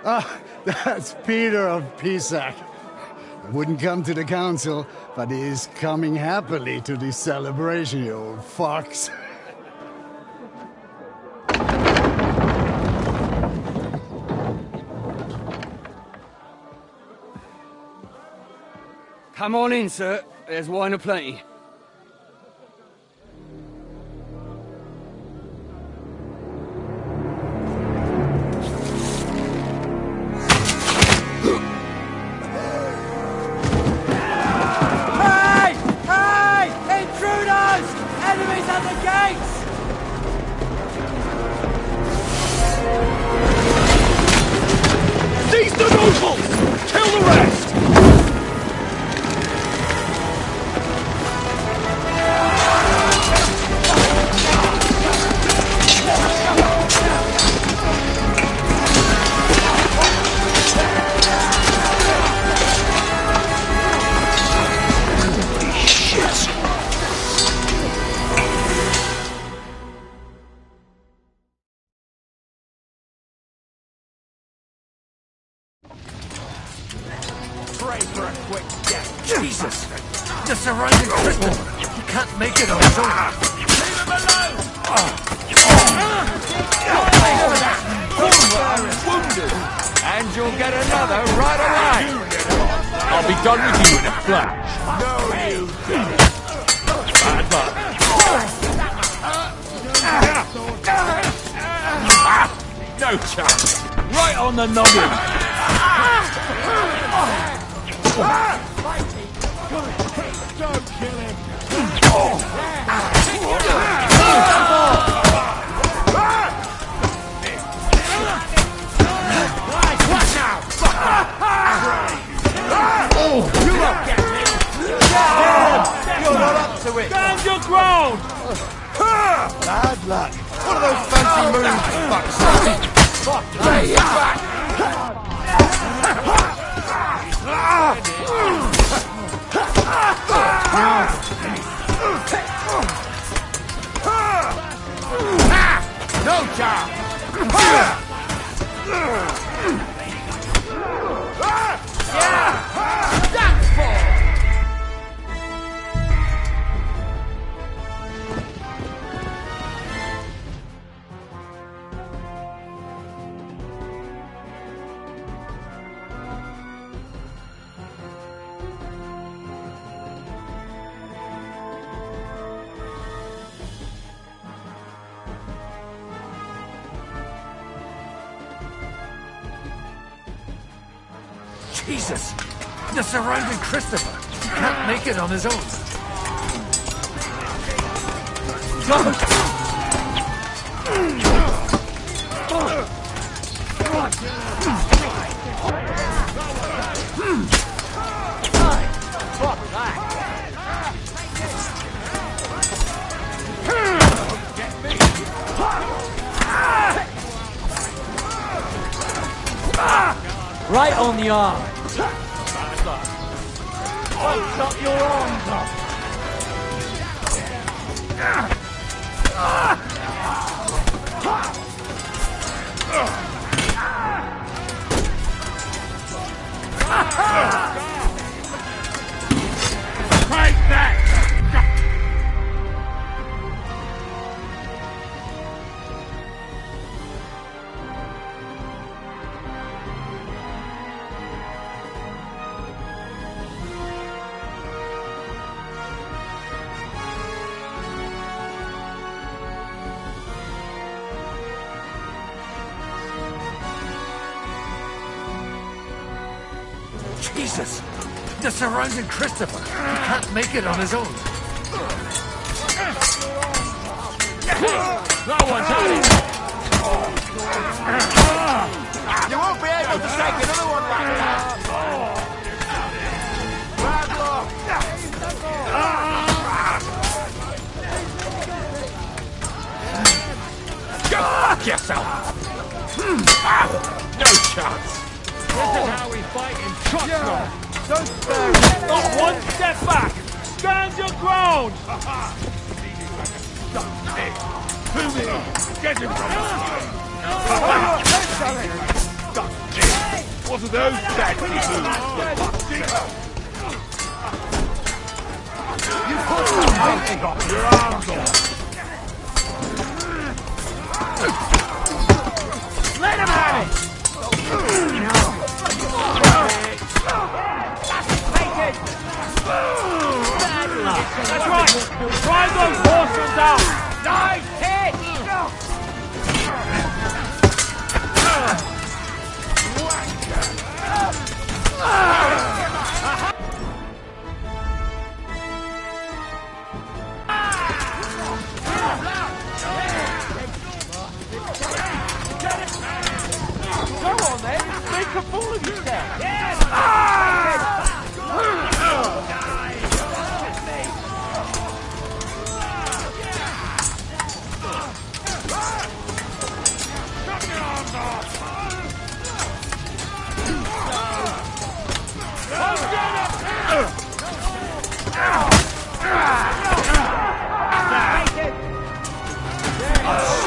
Ah, that's Peter of Pisac. Wouldn't come to the council, but he is coming happily to the celebration, you old fox. Come on in, sir. There's wine aplenty. quick death. Jesus! The surrounding Christopher! He can't make it on his own! Leave him alone! Wounded! And you'll get another right away! I'll be done with you in a flash. No, you don't. Bad luck. No chance. Right on the noggin. Don't kill him. Watch out! You won't get me! You're not up to it! Stand your ground! Bad luck. What are those fancy moves, fuck's sake? Lay it back! No chance! That's for! Jesus! The surrounding Christopher! He can't make it on his own! Right on the arm. Cut your arms off! Break that! Jesus! The surrounding Christopher! He can't make it on his own! No one's had it! You won't be able to take another one like that! Bad luck! Go fuck yourself! No chance! This is how we fight in truck Don't spare Not one step back! Stand your ground! Get him from What are those fancy moves? You put something off your arms off! Let him have it! That's right! Drive those horses out! Nice hit! Go on then! Make a fool of yourself!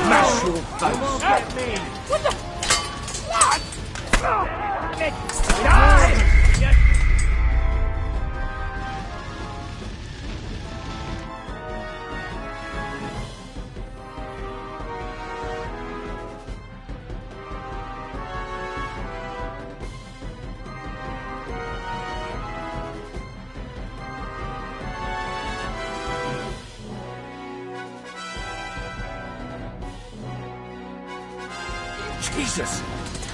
Smash your face! What the? What? Jesus!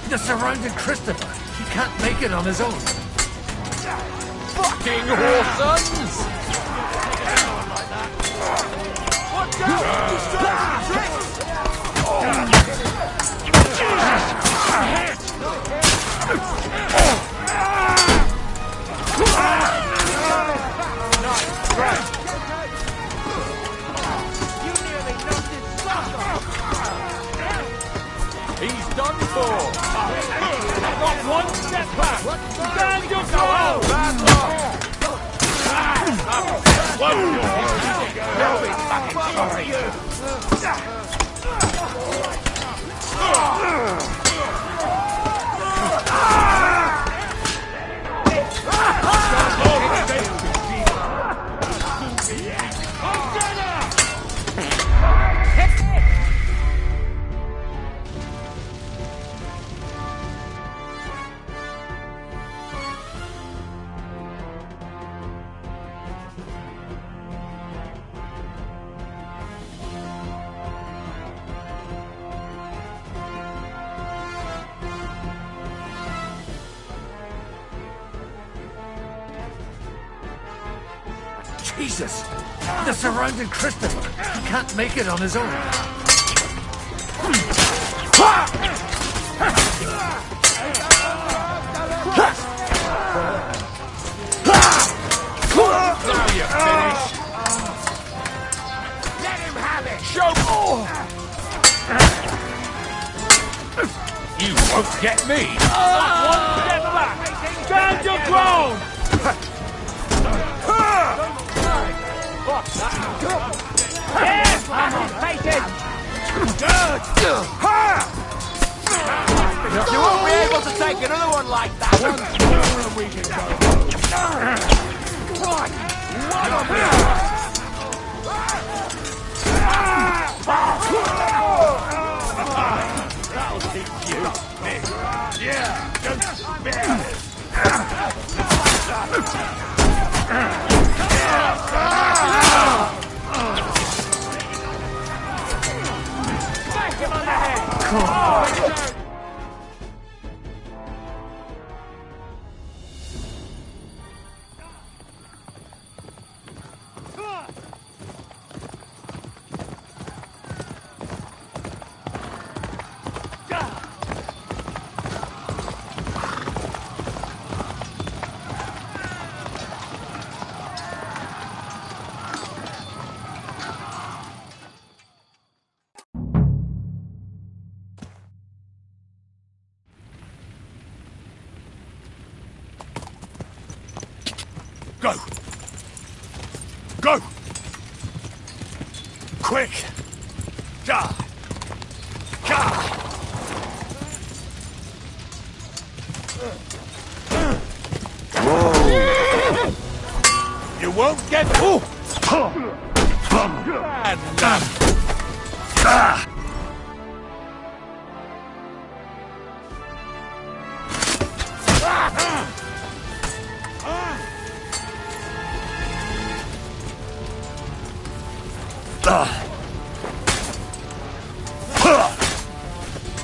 They're surrounding Christopher. He can't make it on his own. Fucking whoresons! Watch out! He's trying some tricks! He's done for! Not one step back! Stand your ground! You'll be fucking sorry! Jesus! They're surrounding Christopher. He can't make it on his own. Now you're finished! Let him have it! Show more! You won't get me! Not one step back! Stand your ground! Yes! Anticipated! Good! You won't be able to take another one like that! Once more and we can go! Right! One on me! That'll teach you! Yeah! Don't spare this! Smack him on the head! Go! Go! Quick! Die! Die! You won't get... Ooh!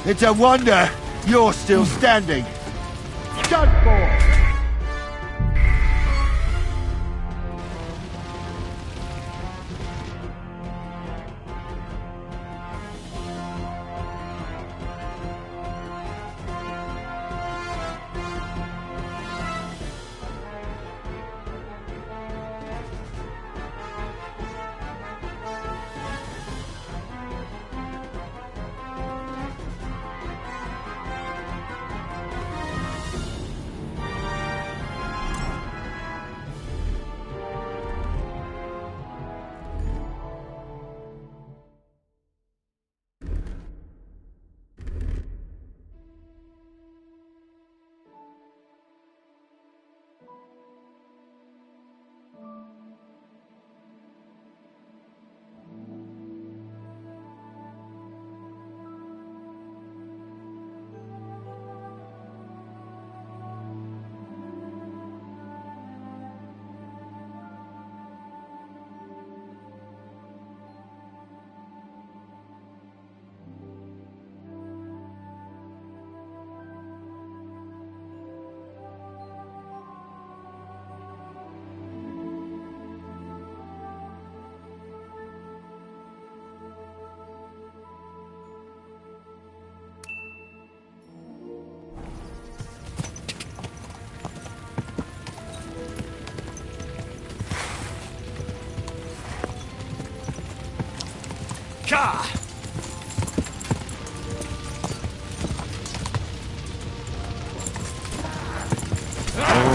It's a wonder you're still standing. Done for!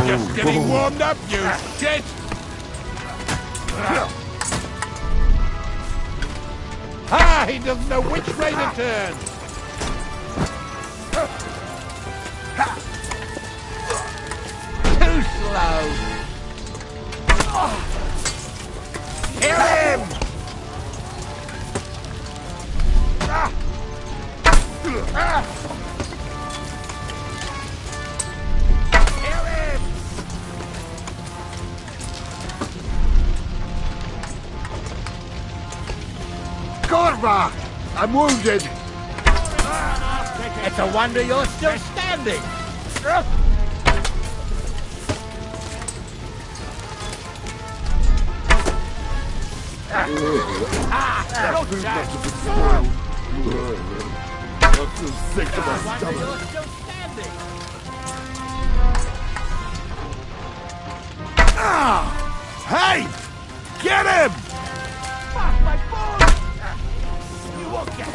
Just getting warmed up, you shit! Ah, he doesn't know which way to turn! Too slow! Kill him! Kill him! Korva! I'm wounded! It's a wonder you're still standing! I'm so sick to my stomach. Hey! Get him! Fuck my phone! You won't get it.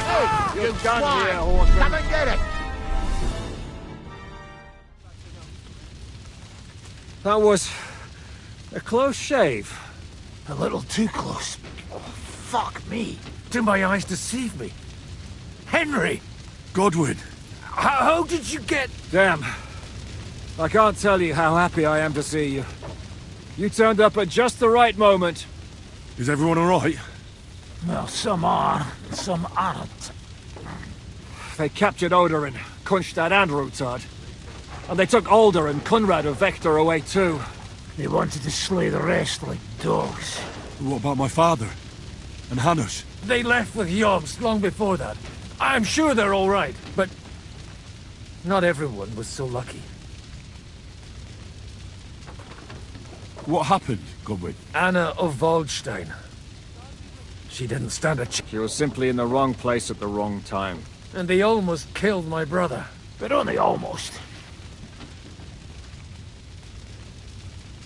Hey, You're you done swine. here, horseman. Come and get it. That was a close shave. A little too close. Oh, fuck me. Do my eyes deceive me? Henry! Godwin! How did you get... Damn. I can't tell you how happy I am to see you. You turned up at just the right moment. Is everyone alright? Well, some are, some aren't. They captured Odorin, Kunstad and Rutard. And they took Alder and Kunrad of Vector away too. They wanted to slay the rest like dogs. What about my father? And Hanush? They left with Yobs long before that. I'm sure they're all right, but... not everyone was so lucky. What happened, Godwin? Anna of Waldstein. She didn't stand a chance. She was simply in the wrong place at the wrong time. And they almost killed my brother. But only almost.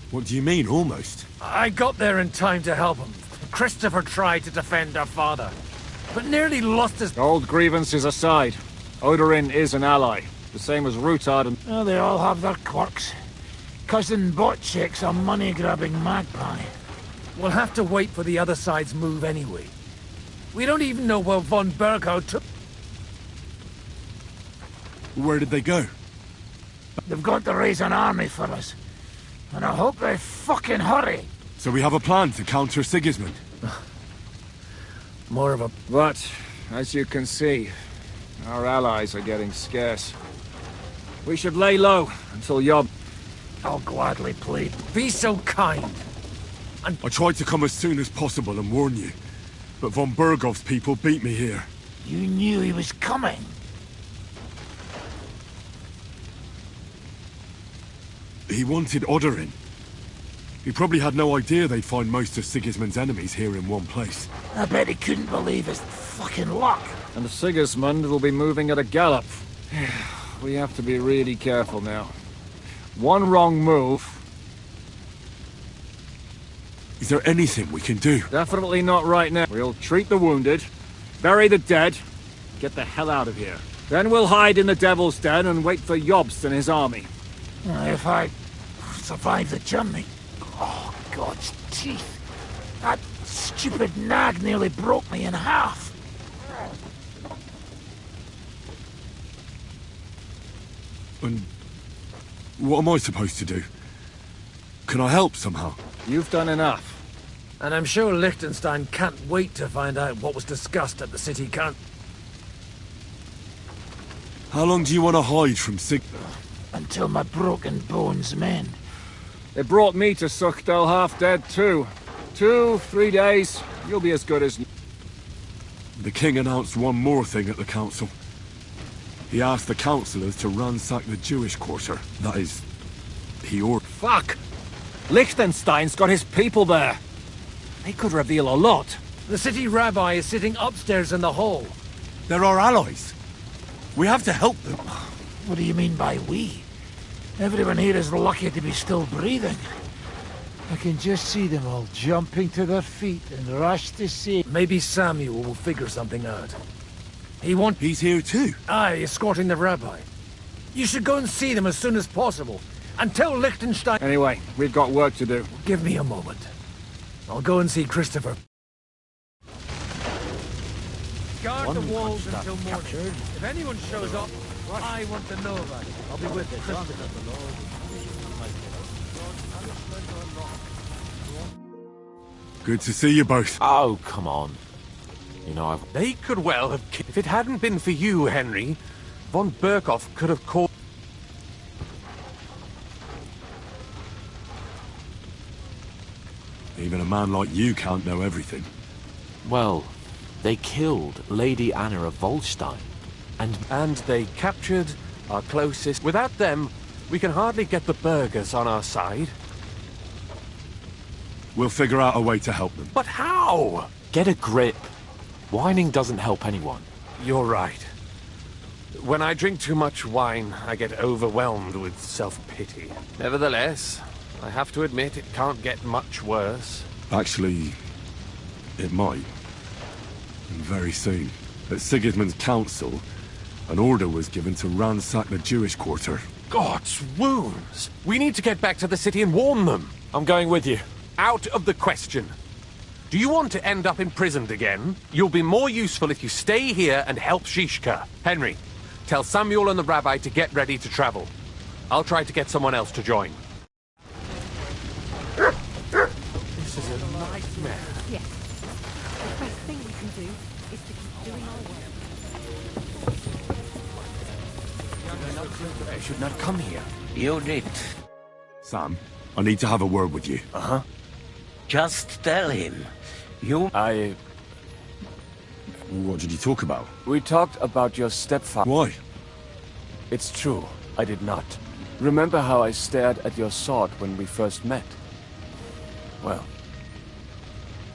What do you mean, almost? I got there in time to help him. Christopher tried to defend our father, but nearly lost his... Old grievances aside, Odorin is an ally. The same as Rutard and... Oh, they all have their quirks. Cousin Botchek's a money-grabbing magpie. We'll have to wait for the other side's move anyway. We don't even know where von Berghout took... Where did they go? They've got to raise an army for us. And I hope they fucking hurry. So we have a plan to counter Sigismund? More of a... But, as you can see, our allies are getting scarce. We should lay low until Yob... I'll gladly plead. Be so kind. I tried to come as soon as possible and warn you, but von Bergov's people beat me here. You knew he was coming. He wanted Odorin. He probably had no idea they'd find most of Sigismund's enemies here in one place. I bet he couldn't believe his fucking luck. And Sigismund will be moving at a gallop. We have to be really careful now. One wrong move... Is there anything we can do? Definitely not right now. We'll treat the wounded, bury the dead, get the hell out of here. Then we'll hide in the Devil's Den and wait for Jobst and his army. If I survive the journey... Oh, God's teeth. That stupid nag nearly broke me in half. And what am I supposed to do? Can I help somehow? You've done enough. And I'm sure Liechtenstein can't wait to find out what was discussed at the city council. How long do you want to hide from Sig... Until my broken bones mend. They brought me to Suchdel half-dead too. 2-3 days, you'll be as good as... The king announced one more thing at the council. He asked the councillors to ransack the Jewish quarter. That is... he ordered... Fuck! Liechtenstein's got his people there. They could reveal a lot. The city rabbi is sitting upstairs in the hall. They're our allies. We have to help them. What do you mean by we? Everyone here is lucky to be still breathing. I can just see them all jumping to their feet and rush to see. Maybe Samuel will figure something out. He's here too? Aye, escorting the rabbi. You should go and see them as soon as possible. And tell Liechtenstein... Anyway, we've got work to do. Give me a moment. I'll go and see Christopher. Guard the walls until morning. If anyone shows up, I want to know about it. I'll be with you. Good to see you both. Oh, come on. You know, They could well have... If it hadn't been for you, Henry, von Berkhoff could have called... Even a man like you can't know everything. Well, they killed Lady Anna of Volstein. And they captured our closest... Without them, we can hardly get the burghers on our side. We'll figure out a way to help them. But how? Get a grip. Whining doesn't help anyone. You're right. When I drink too much wine, I get overwhelmed with self-pity. Nevertheless, I have to admit it can't get much worse. Actually, it might. And very soon. At Sigismund's council, an order was given to ransack the Jewish quarter. God's wounds! We need to get back to the city and warn them. I'm going with you. Out of the question. Do you want to end up imprisoned again? You'll be more useful if you stay here and help Shishka. Henry, tell Samuel and the rabbi to get ready to travel. I'll try to get someone else to join. This is a nightmare. Yes. The best thing we can do is to keep doing our work. I should not come here. You did. Sam, I need to have a word with you. Uh-huh. Just tell him. What did you talk about? We talked about your stepfather. Why? It's true, I did not. Remember how I stared at your sword when we first met? Well,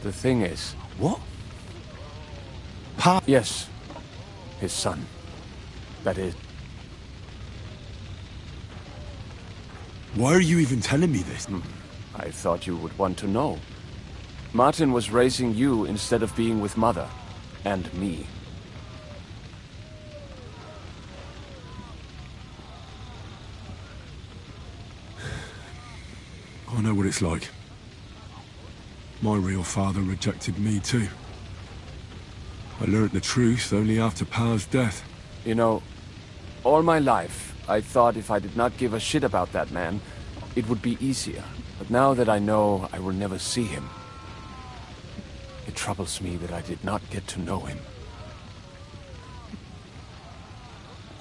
the thing is... What? Yes. His son. That is... Why are you even telling me this? I thought you would want to know. Martin was raising you instead of being with Mother. And me. I know what it's like. My real father rejected me too. I learned the truth only after Pa's death. You know, all my life, I thought if I did not give a shit about that man, it would be easier. But now that I know I will never see him, it troubles me that I did not get to know him.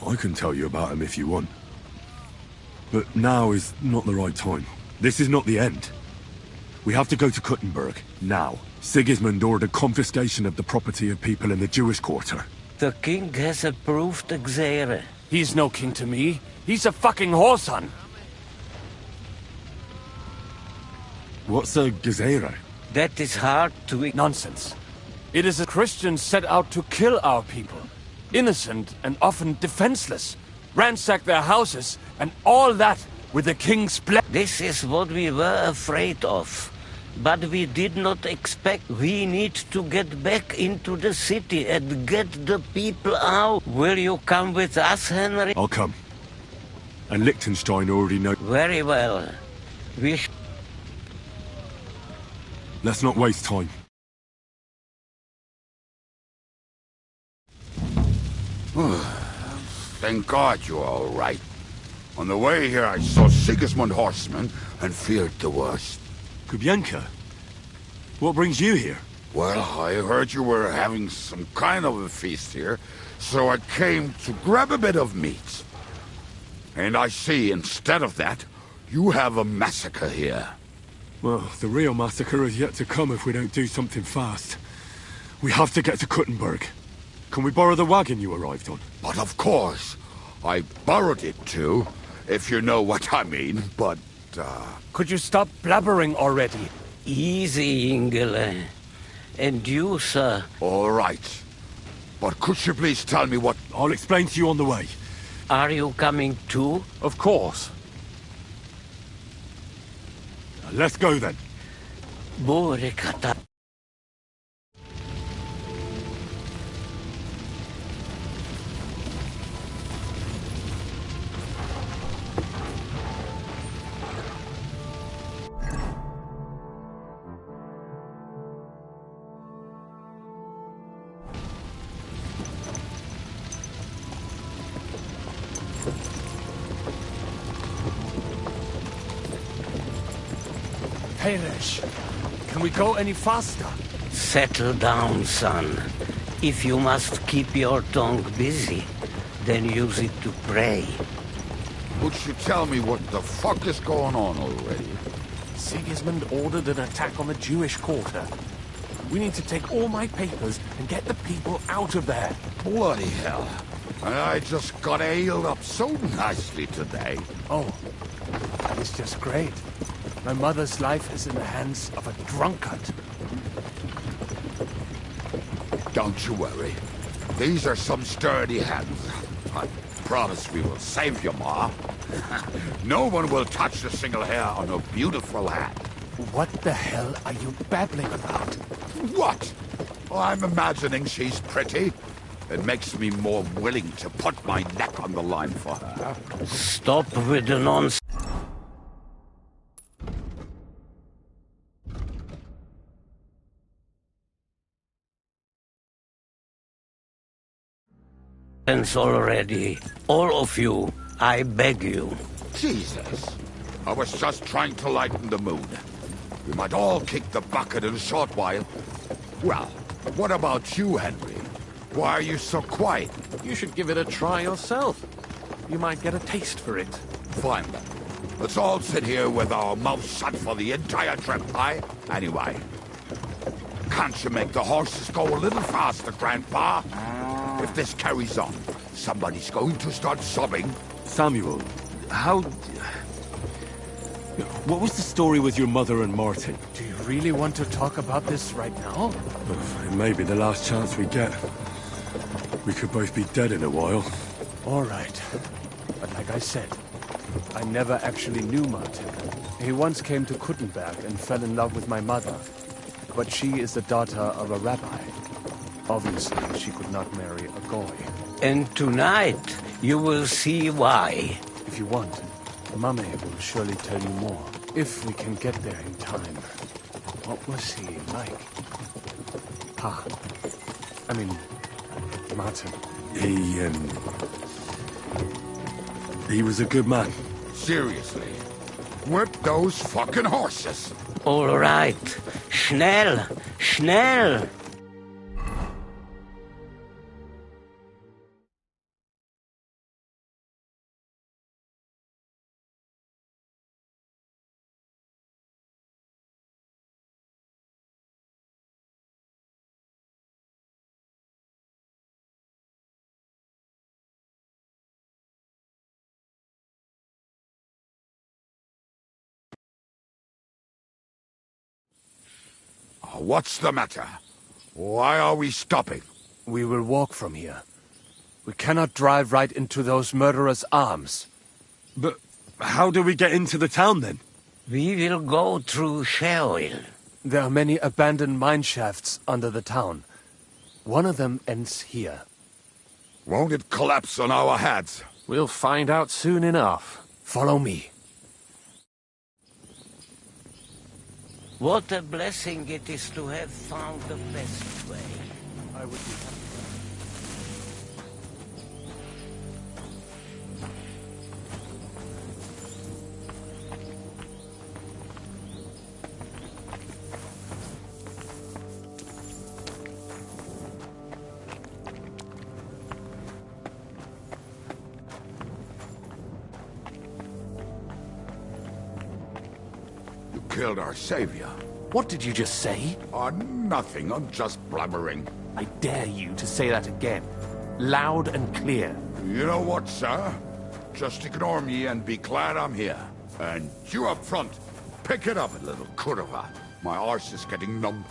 I can tell you about him if you want. But now is not the right time. This is not the end. We have to go to Kuttenberg, now. Sigismund ordered confiscation of the property of people in the Jewish quarter. The king has approved Xere. He's no king to me. He's a fucking whoreson. What's a Gezerah? That is hard to... Nonsense. It is a Christian set out to kill our people. Innocent and often defenseless. Ransack their houses and all that with the king's blessing. This is what we were afraid of. But we did not expect. We need to get back into the city and get the people out. Will you come with us, Henry? I'll come. And Liechtenstein already know... Very well. Let's not waste time. Thank God you're all right. On the way here, I saw Sigismund horsemen and feared the worst. Kubienka? What brings you here? Well, I heard you were having some kind of a feast here, so I came to grab a bit of meat. And I see, instead of that, you have a massacre here. Well, the real massacre is yet to come if we don't do something fast. We have to get to Kuttenberg. Can we borrow the wagon you arrived on? But of course. I borrowed it too, if you know what I mean, but, Could you stop blabbering already? Easy, Ingele. And you, sir? All right. But could you please tell me what... I'll explain to you on the way. Are you coming too? Of course. Let's go then. Borekata. Hamish, can we go any faster? Settle down, son. If you must keep your tongue busy, then use it to pray. Would you tell me what the fuck is going on already? Sigismund ordered an attack on the Jewish quarter. We need to take all my papers and get the people out of there. Bloody hell. I just got ailed up so nicely today. Oh, that is just great. My mother's life is in the hands of a drunkard. Don't you worry. These are some sturdy hands. I promise we will save you, Ma. No one will touch a single hair on her beautiful head. What the hell are you babbling about? What? I'm imagining she's pretty. It makes me more willing to put my neck on the line for her. Stop with the nonsense already. All of you, I beg you. Jesus. I was just trying to lighten the mood. We might all kick the bucket in a short while. Well, what about you, Henry? Why are you so quiet? You should give it a try yourself. You might get a taste for it. Fine then. Let's all sit here with our mouths shut for the entire trip, aye? Anyway. Can't you make the horses go a little faster, Grandpa? If this carries on, somebody's going to start sobbing. Samuel, how... What was the story with your mother and Martin? Do you really want to talk about this right now? It may be the last chance we get. We could both be dead in a while. All right. But like I said, I never actually knew Martin. He once came to Kuttenberg and fell in love with my mother. But she is the daughter of a rabbi. Obviously, she could not marry a goy. And tonight, you will see why. If you want, Mummy will surely tell you more. If we can get there in time. What was he like? I mean, Martin. He was a good man. Seriously. Whip those fucking horses. All right. Schnell! Schnell! What's the matter? Why are we stopping? We will walk from here. We cannot drive right into those murderers' arms. But how do we get into the town then? We will go through Sheol. There are many abandoned mine shafts under the town. One of them ends here. Won't it collapse on our heads? We'll find out soon enough. Follow me. What a blessing it is to have found the best way. I would be happy. Killed our savior. What did you just say? Nothing. I'm just blabbering. I dare you to say that again. Loud and clear. You know what, sir? Just ignore me and be glad I'm here. And you up front, pick it up a little curva. My arse is getting numb.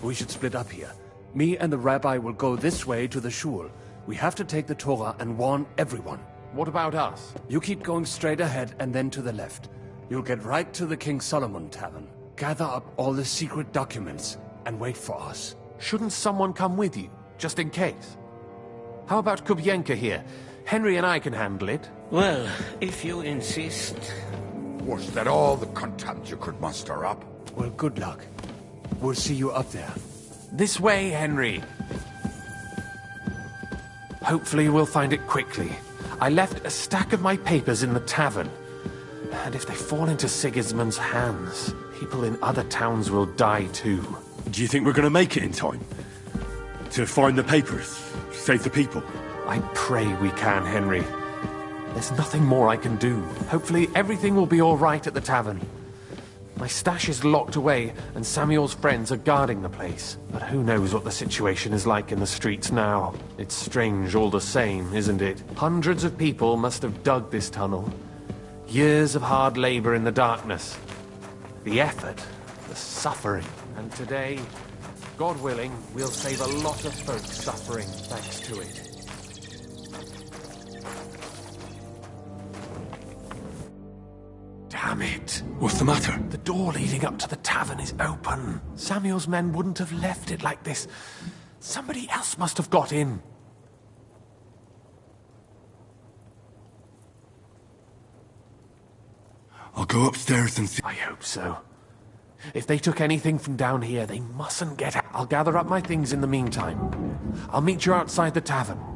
We should split up here. Me and the rabbi will go this way to the shul. We have to take the Torah and warn everyone. What about us? You keep going straight ahead and then to the left. You'll get right to the King Solomon Tavern. Gather up all the secret documents and wait for us. Shouldn't someone come with you, just in case? How about Kubyenka here? Henry and I can handle it. Well, if you insist. Was that all the contempt you could muster up? Well, good luck. We'll see you up there. This way, Henry. Hopefully we'll find it quickly. I left a stack of my papers in the tavern. And if they fall into Sigismund's hands, people in other towns will die too. Do you think we're going to make it in time? To find the papers? Save the people? I pray we can, Henry. There's nothing more I can do. Hopefully everything will be all right at the tavern. My stash is locked away, and Samuel's friends are guarding the place. But who knows what the situation is like in the streets now? It's strange all the same, isn't it? Hundreds of people must have dug this tunnel. Years of hard labor in the darkness. The effort, the suffering. And today, God willing, we'll save a lot of folks suffering thanks to it. Damn it! What's the matter? The door leading up to the tavern is open. Samuel's men wouldn't have left it like this. Somebody else must have got in. I'll go upstairs and see. I hope so. If they took anything from down here, they mustn't get out. I'll gather up my things in the meantime. I'll meet you outside the tavern.